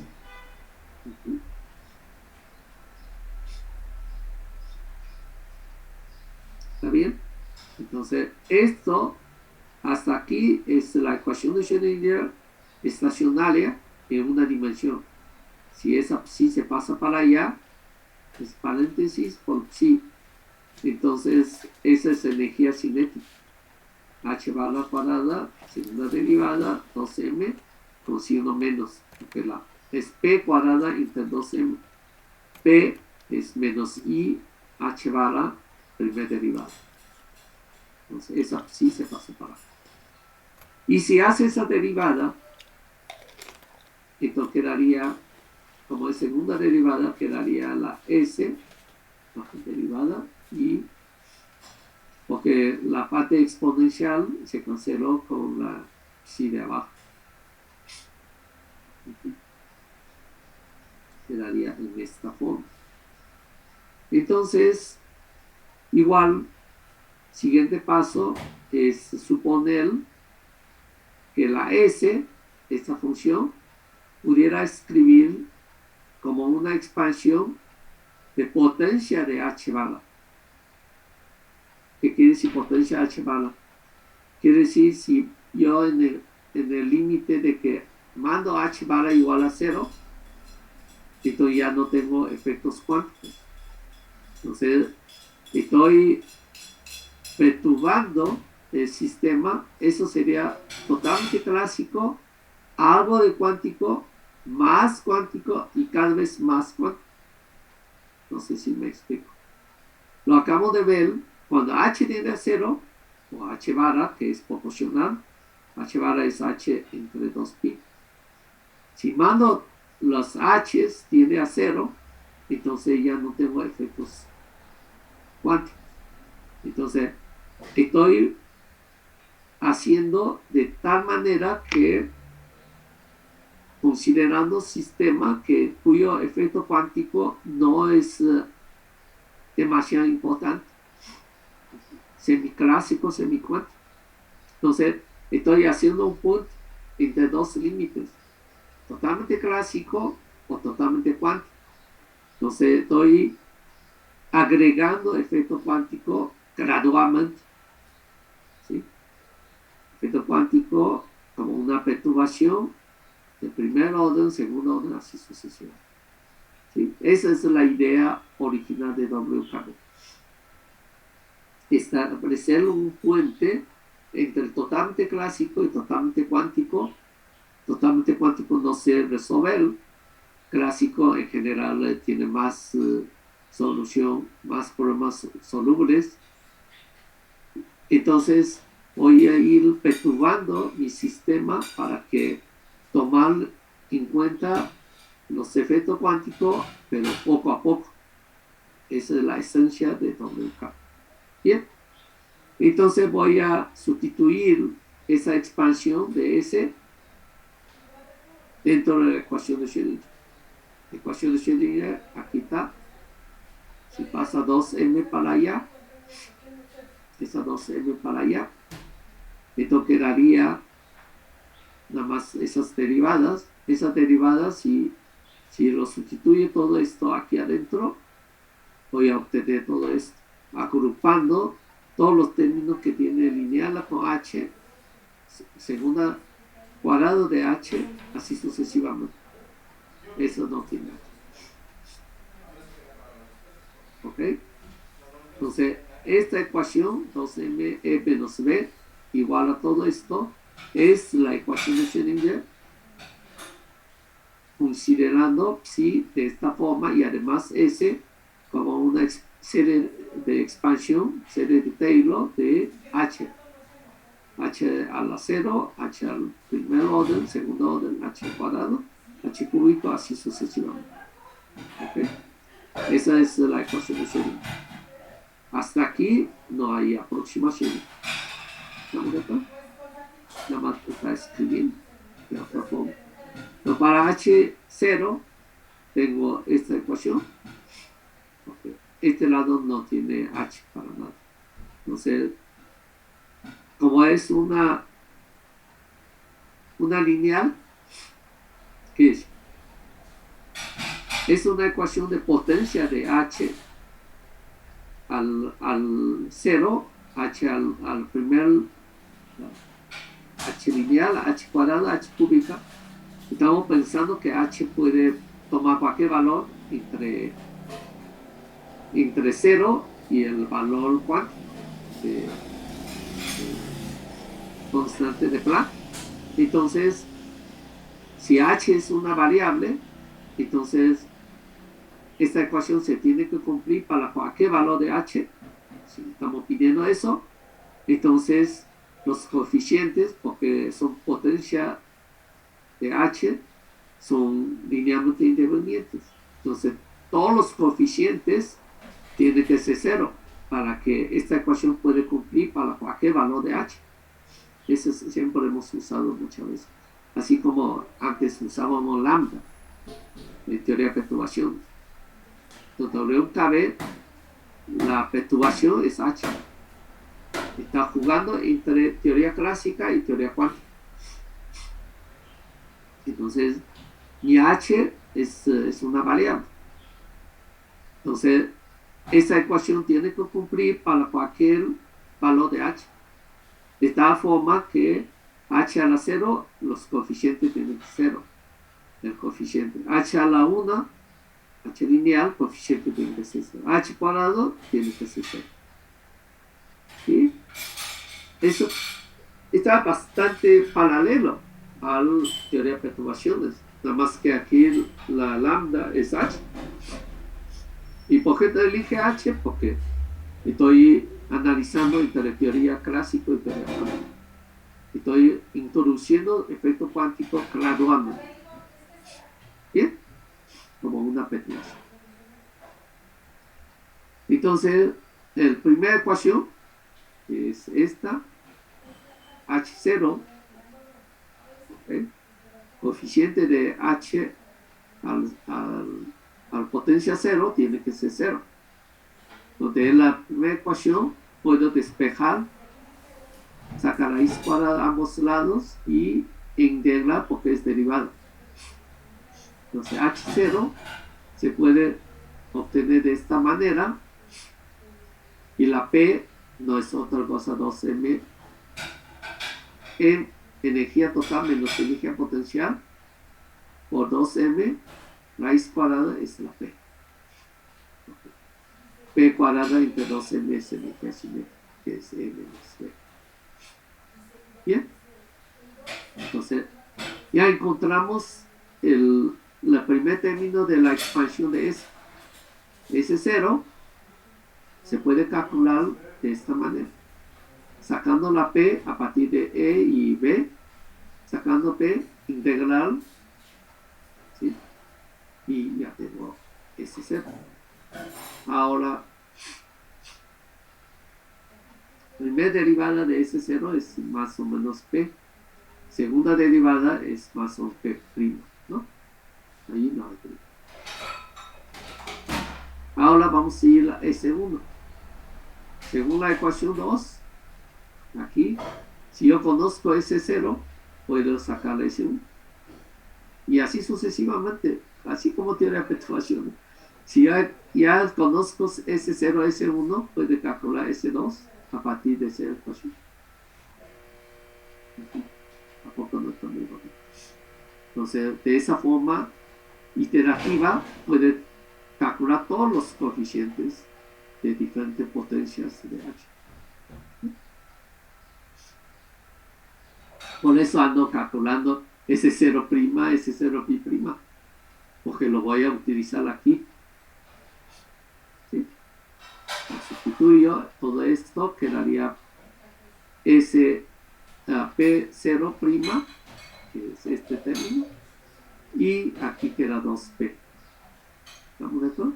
¿Está bien? Entonces esto hasta aquí es la ecuación de Schrödinger estacionaria en una dimensión. Si esa psi se pasa para allá, es paréntesis por psi. Entonces, esa es energía cinética. H barra cuadrada, segunda derivada, 2m, con si uno menos. Porque es P cuadrada entre 2m. P es menos I, H barra, primera derivada. Entonces, esa psi se pasa para acá. Y si hace esa derivada, entonces quedaría, como es segunda derivada, quedaría la S, la derivada, y porque la parte exponencial se canceló con la psi de abajo. Quedaría en esta forma. Entonces, igual, siguiente paso es suponer que la S, esta función, pudiera escribir como una expansión de potencia de h bala. ¿Qué quiere decir potencia h bala? Quiere decir si yo en el límite de que mando h bala igual a 0, entonces ya no tengo efectos cuánticos. Entonces estoy perturbando el sistema. Eso sería totalmente clásico, algo de cuántico, más cuántico y cada vez más cuántico. No sé si me explico. Lo acabo de ver cuando h tiende a 0, o h barra, que es proporcional. H barra es h entre 2pi. Si mando los h's tiende a 0, entonces ya no tengo efectos cuánticos. Entonces estoy haciendo de tal manera que, considerando sistema cuyo efecto cuántico no es demasiado importante, semiclásico, semicuántico. Entonces estoy haciendo un punto entre dos límites, totalmente clásico o totalmente cuántico. Entonces estoy agregando efecto cuántico gradualmente, ¿sí? Efecto cuántico como una perturbación de primer orden, segundo orden, así sucesivamente, ¿sí? Esa es la idea original de WKB. Establecer un puente entre totalmente clásico y totalmente cuántico. Totalmente cuántico no se resuelve. Clásico en general tiene más solución, más problemas solubles. Entonces voy a ir perturbando mi sistema para que tomar en cuenta los efectos cuánticos, pero poco a poco. Esa es la esencia de WK. Bien, entonces voy a sustituir esa expansión de S dentro de la ecuación de Schrödinger. La ecuación de Schrödinger, aquí está. Si pasa 2m para allá, esa 2m para allá, esto quedaría nada más esas derivadas. Esas derivadas, si lo sustituye todo esto aquí adentro, voy a obtener todo esto, agrupando todos los términos que tiene lineal con h, segunda cuadrado de h, así sucesivamente. Eso no tiene h. ¿Ok? Entonces, esta ecuación, 2me menos b, igual a todo esto, es la ecuación de Schrödinger, considerando psi de esta forma y además s como una serie de expansión, serie de Taylor de h. H a la 0, h al primer orden, segundo orden, h cuadrado, h cúbico, así sucesivamente. ¿Okay? Esa es la ecuación de Schrödinger. Hasta aquí no hay aproximación. Nada más está escribiendo de otra forma. Pero para h0 tengo esta ecuación. Okay. Este lado no tiene h para nada. Entonces, como es una lineal, ¿qué es? Es una ecuación de potencia de h al 0, h al primer, h lineal, h cuadrado, h cúbica. Estamos pensando que h puede tomar cualquier valor entre 0 y el valor cuántico constante de Planck. Entonces, si h es una variable, entonces esta ecuación se tiene que cumplir para cualquier valor de h. Si estamos pidiendo eso, entonces los coeficientes, porque son potencia de h, son linealmente independientes. Entonces, todos los coeficientes tienen que ser 0 para que esta ecuación pueda cumplir para cualquier valor de h. Eso siempre hemos usado muchas veces. Así como antes usábamos lambda en teoría de perturbación. WKB, la perturbación es h. Está jugando entre teoría clásica y teoría cuántica. Entonces, mi h es una variable. Entonces, esa ecuación tiene que cumplir para cualquier valor de h. De tal forma que h a la 0, los coeficientes tienen que ser 0. El coeficiente h a la 1, h lineal, coeficiente tiene que ser 0. H cuadrado tiene que ser 0. ¿Sí? Eso está bastante paralelo a la teoría de perturbaciones. Nada más que aquí la lambda es h. ¿Y por qué te elige h? Porque estoy analizando entre teoría clásica y teoría cuántica. Estoy introduciendo efecto cuántico gradualmente. ¿Bien? Como una perturbación. Entonces, la primera ecuación es esta, H0, ¿okay? Coeficiente de H al potencia 0 tiene que ser 0. Donde en la primera ecuación puedo despejar, sacar raíz cuadrada a ambos lados y integrar porque es derivada. Entonces H0 se puede obtener de esta manera y la P no es otra cosa 2m en energía total menos energía potencial por 2m raíz cuadrada es la P. P cuadrada entre 2m es energía cinética, que es m más b. Bien, entonces ya encontramos el primer término de la expansión de S. S0 se puede calcular de esta manera. Sacando la P a partir de E y B, sacando P, integral, ¿sí? Y ya tengo S0. Ahora, primera derivada de S0 es más o menos P. Segunda derivada es más o menos P', ¿no? Ahí no hay prima. Ahora vamos a ir a S1. Según la ecuación 2, aquí, si yo conozco S0, puedo sacar S1. Y así sucesivamente, así como tiene la perturbación. Si ya conozco S0, S1, puedo calcular S2 a partir de esa ecuación. ¿A poco no está muy bonito? Entonces, de esa forma iterativa, puede calcular todos los coeficientes de diferentes potencias de H. Por eso ando calculando S0', S0 pi', porque lo voy a utilizar aquí. ¿Sí? Sustituyo todo esto, quedaría S P0', que es este término, y aquí queda 2P. ¿Estamos de acuerdo?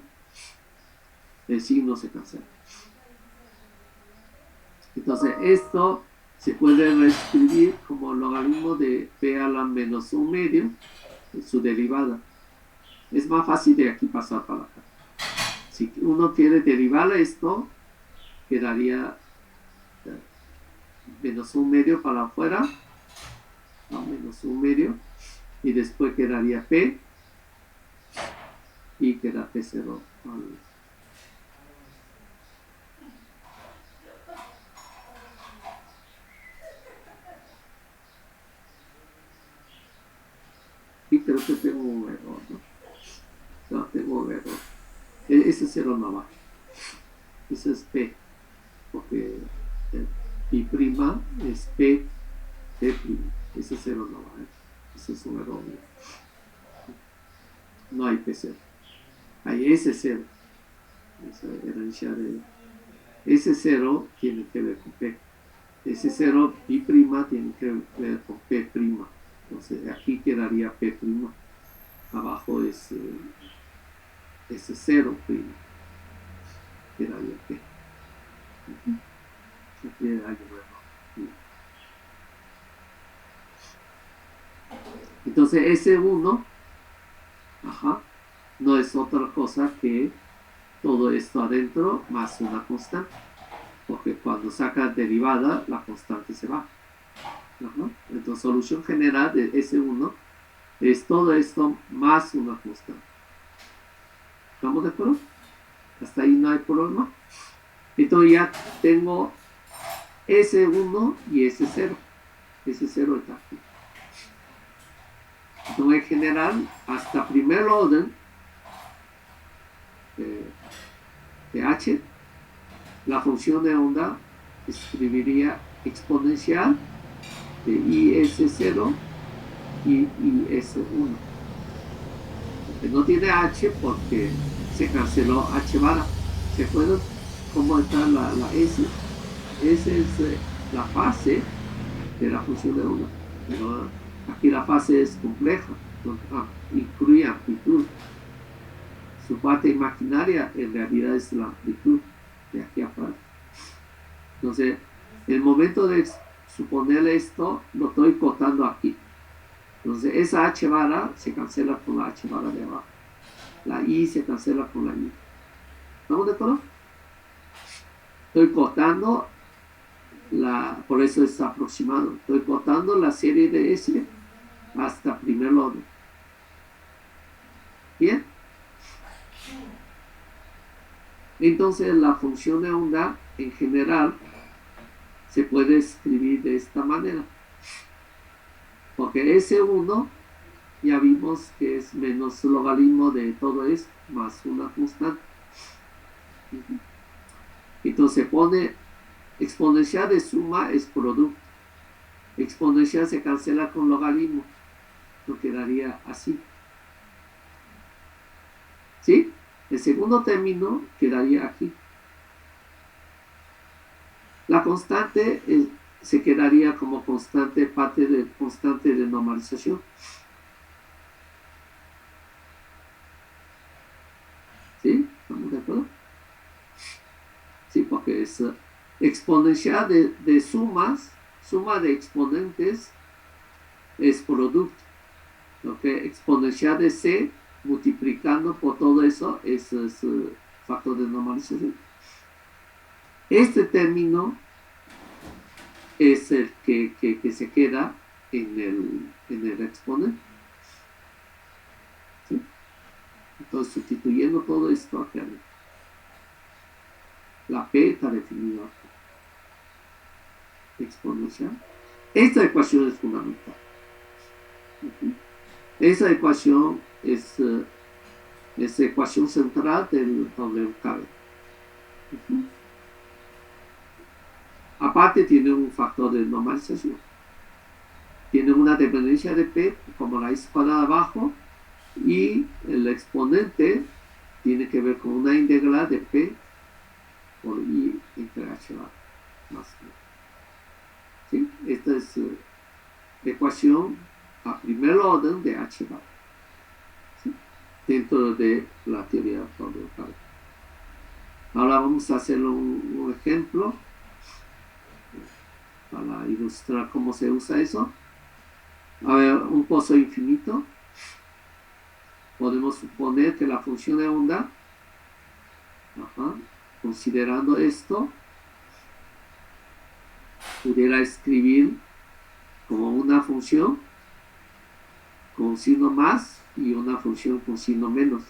El signo se cancela. Entonces, esto se puede reescribir como logaritmo de P a la menos 1 medio, su derivada. Es más fácil de aquí pasar para acá. Si uno quiere derivar esto, quedaría menos 1 medio para afuera, no, menos 1 medio, y después quedaría P, y queda P0 al y creo que tengo un error, ¿no? No, tengo un error. Ese 0 no va. Ese es P, porque pi' es P, P'. Ese 0 no va. Ese es un error. No hay P0. Hay S0. Esa herencia de S0 tiene que ver con P. S0 pi' tiene que ver con P'. Entonces aquí quedaría P'. Abajo es S0'. Quedaría P. Aquí hay un. Entonces S1, no es otra cosa que todo esto adentro más una constante. Porque cuando saca derivada, la constante se va. Entonces, solución general de S1 Es todo esto más una constante. ¿Estamos de acuerdo? Hasta ahí no hay problema. Entonces ya tengo S1 y S0. S0 está aquí. Entonces en general, hasta primer orden de H, la función de onda escribiría exponencial de IS0 y IS1. Que no tiene H porque se canceló H vara. ¿Se acuerdan cómo está la S? Esa es la fase de la función de onda. Pero aquí la fase es compleja, incluye amplitud. Su parte imaginaria en realidad es la amplitud de aquí afuera. Entonces, el momento de suponer esto, lo estoy cortando aquí. Entonces, esa H vara se cancela con la H vara de abajo. La I se cancela con la I. ¿Estamos de acuerdo? Estoy cortando por eso es aproximado. Estoy cortando la serie de S hasta primer orden. ¿Bien? Entonces, la función de onda en general se puede escribir de esta manera. Porque S1 ya vimos que es menos logaritmo de todo esto, más una constante. Entonces se pone exponencial de suma es producto. Exponencial se cancela con logaritmo. Lo quedaría así. ¿Sí? El segundo término quedaría aquí. La constante se quedaría como constante, parte de constante de normalización. ¿Sí? ¿Estamos de acuerdo? Sí, porque es exponencial de sumas, suma de exponentes es producto. Lo que exponencial de C multiplicando por todo eso es factor de normalización. Este término es el que se queda en el exponente. ¿Sí? Entonces, sustituyendo todo esto aquí arriba. La P está definida aquí. Exponencial. Esta ecuación es fundamental. Esa ecuación es la ecuación central del WKB. Aparte tiene un factor de normalización. Tiene una dependencia de P como la raíz cuadrada abajo y el exponente tiene que ver con una integral de P por I entre H más P. ¿Sí? Esta es la ecuación a primer orden de H bar. ¿Sí? Dentro de la teoría WKB. Ahora vamos a hacer un ejemplo para ilustrar cómo se usa eso. A ver, un pozo infinito. Podemos suponer que la función de onda, considerando esto, pudiera escribir como una función con signo más y una función con signo menos,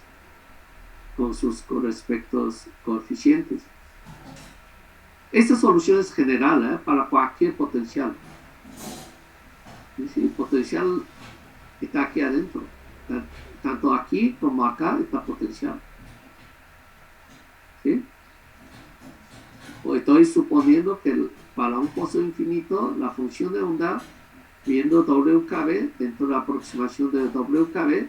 con sus respectivos coeficientes. Esta solución es general para cualquier potencial. ¿Sí? El potencial está aquí adentro. Tanto aquí como acá está potencial. ¿Sí? O estoy suponiendo que para un pozo infinito la función de onda viendo WKB dentro de la aproximación de WKB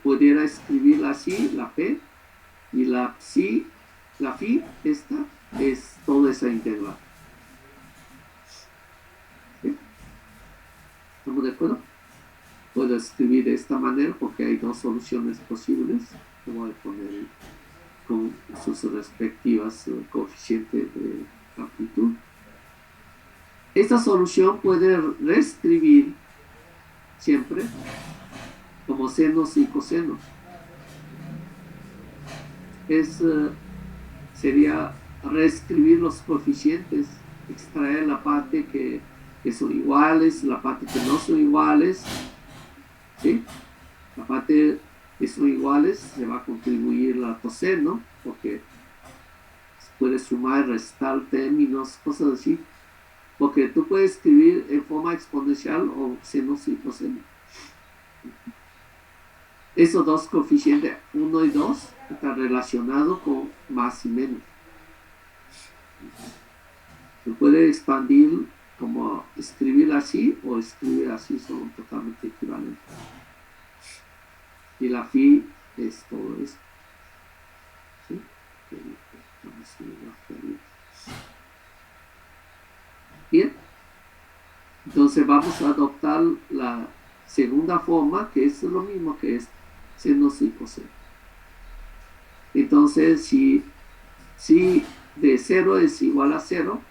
pudiera escribirla así, la P y la psi, la phi, esta es toda esa integral. ¿Sí? ¿Estamos de acuerdo? Puedo escribir de esta manera porque hay dos soluciones posibles. Lo voy a poner con sus respectivas coeficientes de amplitud. Esta solución puede reescribir siempre como senos y cosenos. Sería reescribir los coeficientes, extraer la parte que son iguales, la parte que no son iguales, ¿sí? Aparte que son iguales, se va a contribuir la coseno, porque se puede sumar, restar términos, cosas así. Porque tú puedes escribir en forma exponencial o seno y coseno. Esos dos coeficientes, 1 y 2, están relacionados con más y menos. Se puede expandir como escribir así o escribir así, son totalmente equivalentes. Y la phi es todo esto. ¿Sí? Bien, entonces vamos a adoptar la segunda forma, que es lo mismo que es seno y coseno. Entonces, si de 0 es igual a 0,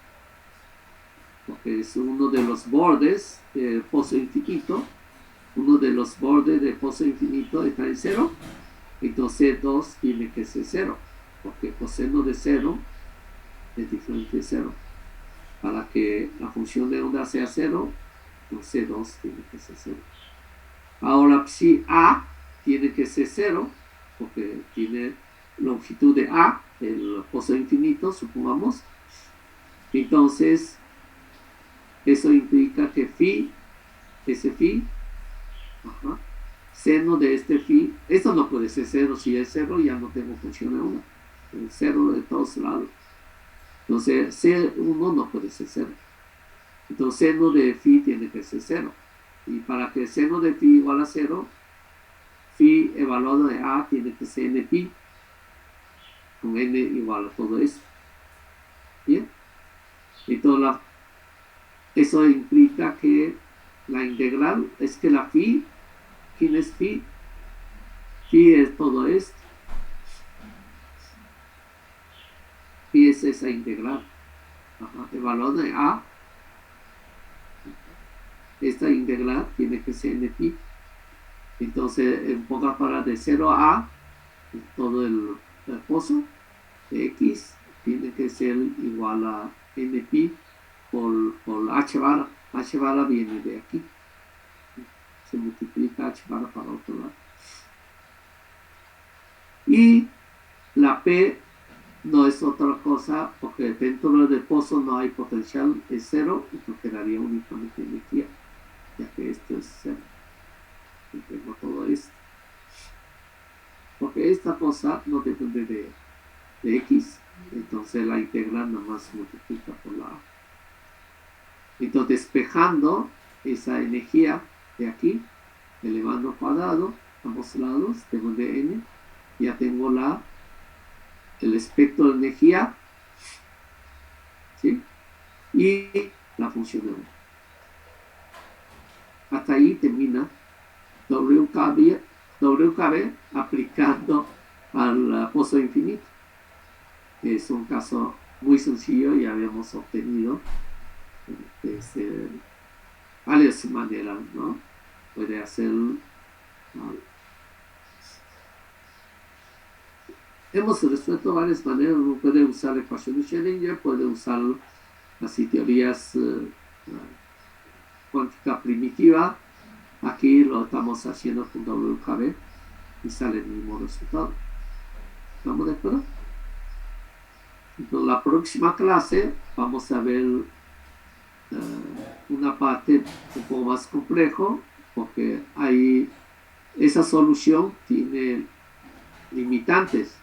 porque es uno de los bordes del pozo infinito, uno de los bordes del pozo infinito está en 0, entonces 2 tiene que ser 0, porque coseno de 0 es diferente de 0. Para que la función de onda sea 0, entonces 2 tiene que ser 0. Ahora, si A tiene que ser 0, porque tiene longitud de A, el pozo infinito, supongamos, entonces eso implica que phi, ese phi, ajá, seno de este phi, esto no puede ser 0, si es 0 ya no tengo función de onda, es 0 de todos lados. Entonces, C1 no puede ser 0. Entonces, seno de phi tiene que ser 0. Y para que seno de phi igual a 0, phi evaluado de A tiene que ser n pi, con n igual a todo eso. ¿Bien? Entonces, eso implica que la integral es que la phi, ¿quién es phi? Phi es todo esto. Phi es esa integral. Ajá. Evaluado de A, esta integral tiene que ser n pi. Entonces, en pocas palabras, de 0 a A, todo el pozo de X tiene que ser igual a n pi por h bar. H bar viene de aquí. Se multiplica h bar para otro lado. Y la P no es otra cosa, porque dentro del pozo no hay potencial, es 0, y no quedaría únicamente energía, ya que esto es 0. Y tengo todo esto. Porque esta cosa no depende de X, entonces la integral nada más se multiplica por la A. Entonces, despejando esa energía de aquí, elevando al cuadrado, ambos lados, tengo de n, ya tengo el espectro de energía, ¿sí? Y la función de 1. Hasta ahí termina WKB aplicando al pozo infinito. Es un caso muy sencillo, ya habíamos obtenido varias maneras, ¿no? Puede hacer, ¿no? Hemos resuelto varias maneras. Uno puede usar la ecuación de Schrödinger, puede usar así teorías cuántica primitiva. Aquí lo estamos haciendo con WKB y sale el mismo resultado. ¿Estamos de acuerdo? Entonces, la próxima clase vamos a ver una parte un poco más complejo, porque esa solución tiene limitantes.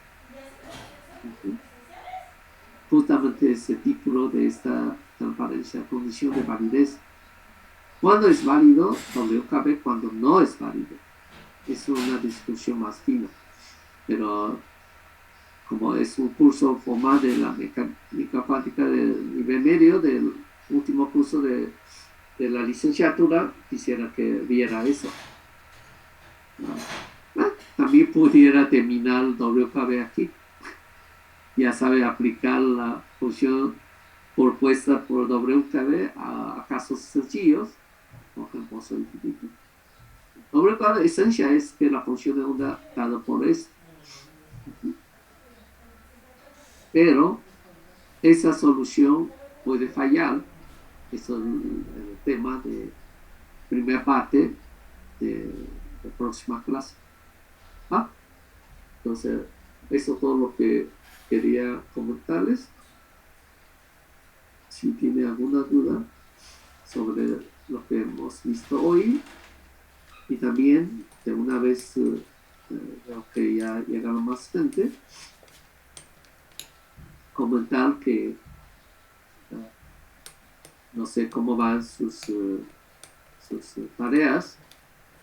Justamente ese título de esta transparencia, condición de validez. ¿Cuándo es válido WKB? Cuando no es válido. Es una discusión más fina. Pero como es un curso formal de la mecánica cuántica del nivel medio, del último curso de la licenciatura, quisiera que viera eso. También pudiera terminar el WKB aquí. Ya sabe aplicar la función propuesta por WKB a casos sencillos, por ejemplo, pozo infinito. WKB, la esencia es que la función de onda dada por esto. Pero esa solución puede fallar. Eso es el tema de primera parte de la próxima clase. Ah, entonces, eso es todo lo que quería comentarles. Si tiene alguna duda sobre lo que hemos visto hoy, y también de una vez veo que ya llegaron más gente, comentar que no sé cómo van sus tareas.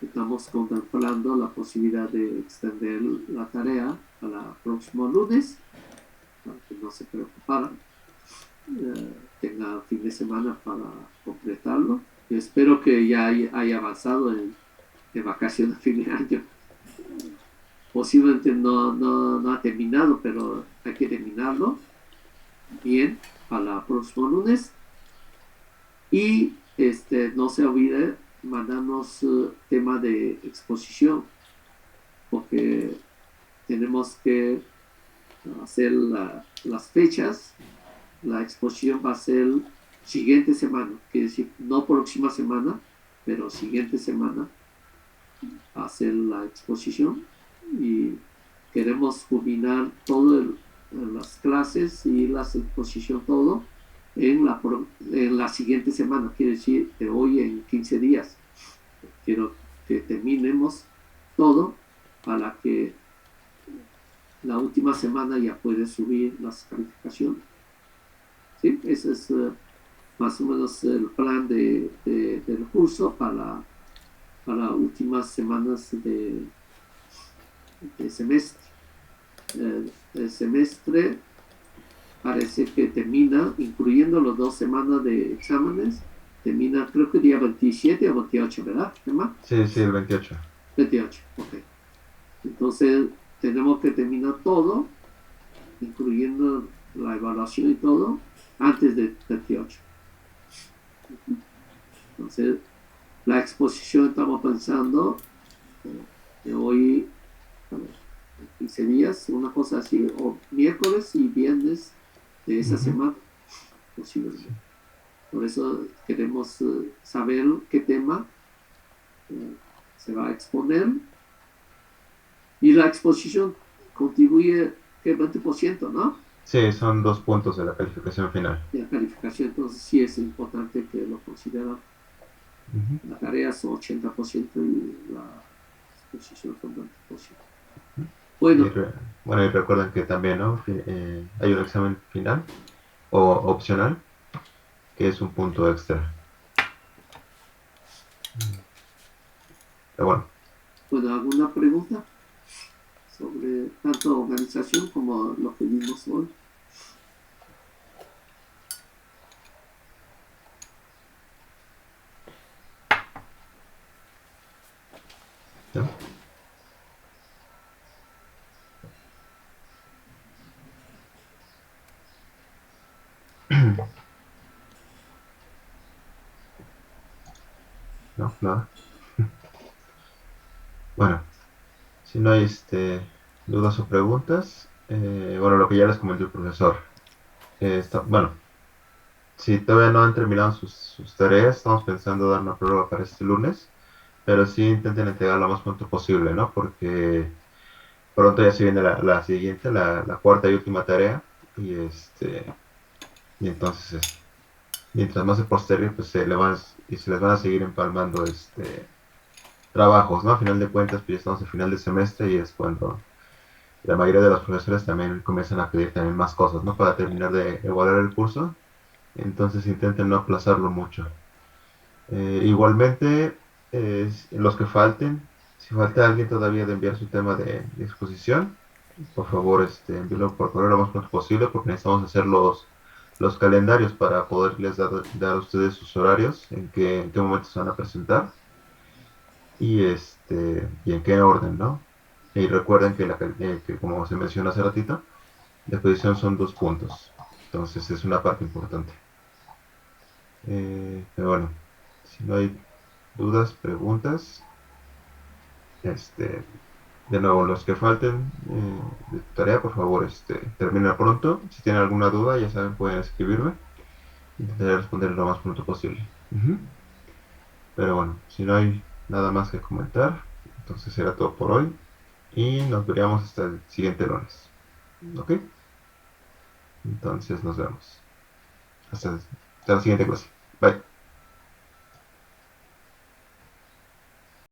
Estamos contemplando la posibilidad de extender la tarea a la próximo lunes, para que no se preocuparan, tenga fin de semana para completarlo. Yo espero que ya haya avanzado en vacaciones de fin de año. Posiblemente no ha terminado, pero hay que terminarlo bien para el próximo lunes. Y no se olvide mandarnos tema de exposición, porque tenemos que hacer las fechas. La exposición va a ser siguiente semana, quiere decir no próxima semana, pero siguiente semana hacer la exposición, y queremos culminar todas las clases y la exposición, todo en la siguiente semana, quiere decir de hoy en 15 días. Quiero que terminemos todo para que la última semana ya puede subir las calificaciones. ¿Sí? Ese es más o menos el plan del curso para últimas semanas de semestre. El semestre parece que termina, incluyendo las 2 semanas de exámenes, termina creo que día 27 o 28, ¿verdad, Emma? Sí, sí, el 28. 28, ok. Entonces tenemos que terminar todo, incluyendo la evaluación y todo, antes del 28. Entonces, la exposición estamos pensando de hoy, 15 días, una cosa así, o miércoles y viernes de esa semana, posiblemente. Por eso queremos saber qué tema se va a exponer. Y la exposición contribuye que 20%, ¿no? Sí, son 2 puntos de la calificación final. De la calificación, entonces sí es importante que lo consideren. Ujú. La tarea son 80% y la exposición son 20%. Y Bueno, bueno, y recuerden que también, ¿no? Hay un examen final o opcional que es un punto extra. Pero bueno, bueno, ¿alguna pregunta sobre tanto organización como lo que vimos hoy? ¿no? No, nada. Bueno, si no hay dudas o preguntas, bueno, lo que ya les comentó el profesor, bueno, si todavía no han terminado sus tareas, estamos pensando dar una prueba para este lunes, pero sí intenten entregar lo más pronto posible, ¿no? Porque pronto ya se viene la siguiente, la cuarta y última tarea, y y entonces, mientras más se postergue, pues se les van a seguir empalmando trabajos, ¿no? A final de cuentas, pues ya estamos al final de semestre y es cuando la mayoría de los profesores también comienzan a pedir también más cosas, ¿no? Para terminar de evaluar el curso. Entonces intenten no aplazarlo mucho. Igualmente, los que falten, si falta alguien todavía de enviar su tema de exposición, por favor, envíenlo por correo lo más pronto posible porque necesitamos hacer los calendarios para poderles dar a ustedes sus horarios, en qué momento se van a presentar y en qué orden, ¿no? Y recuerden que como se mencionó hace ratito, la exposición son 2 puntos. Entonces es una parte importante. Pero bueno, si no hay dudas, preguntas, este, de nuevo, los que falten de tu tarea, por favor, termina pronto. Si tienen alguna duda, ya saben, pueden escribirme. Intentaré responder lo más pronto posible. Ujú. Pero bueno, si no hay nada más que comentar, Entonces será todo por hoy y nos veríamos hasta el siguiente lunes. ¿Ok? Entonces nos vemos. Hasta la siguiente clase. Bye.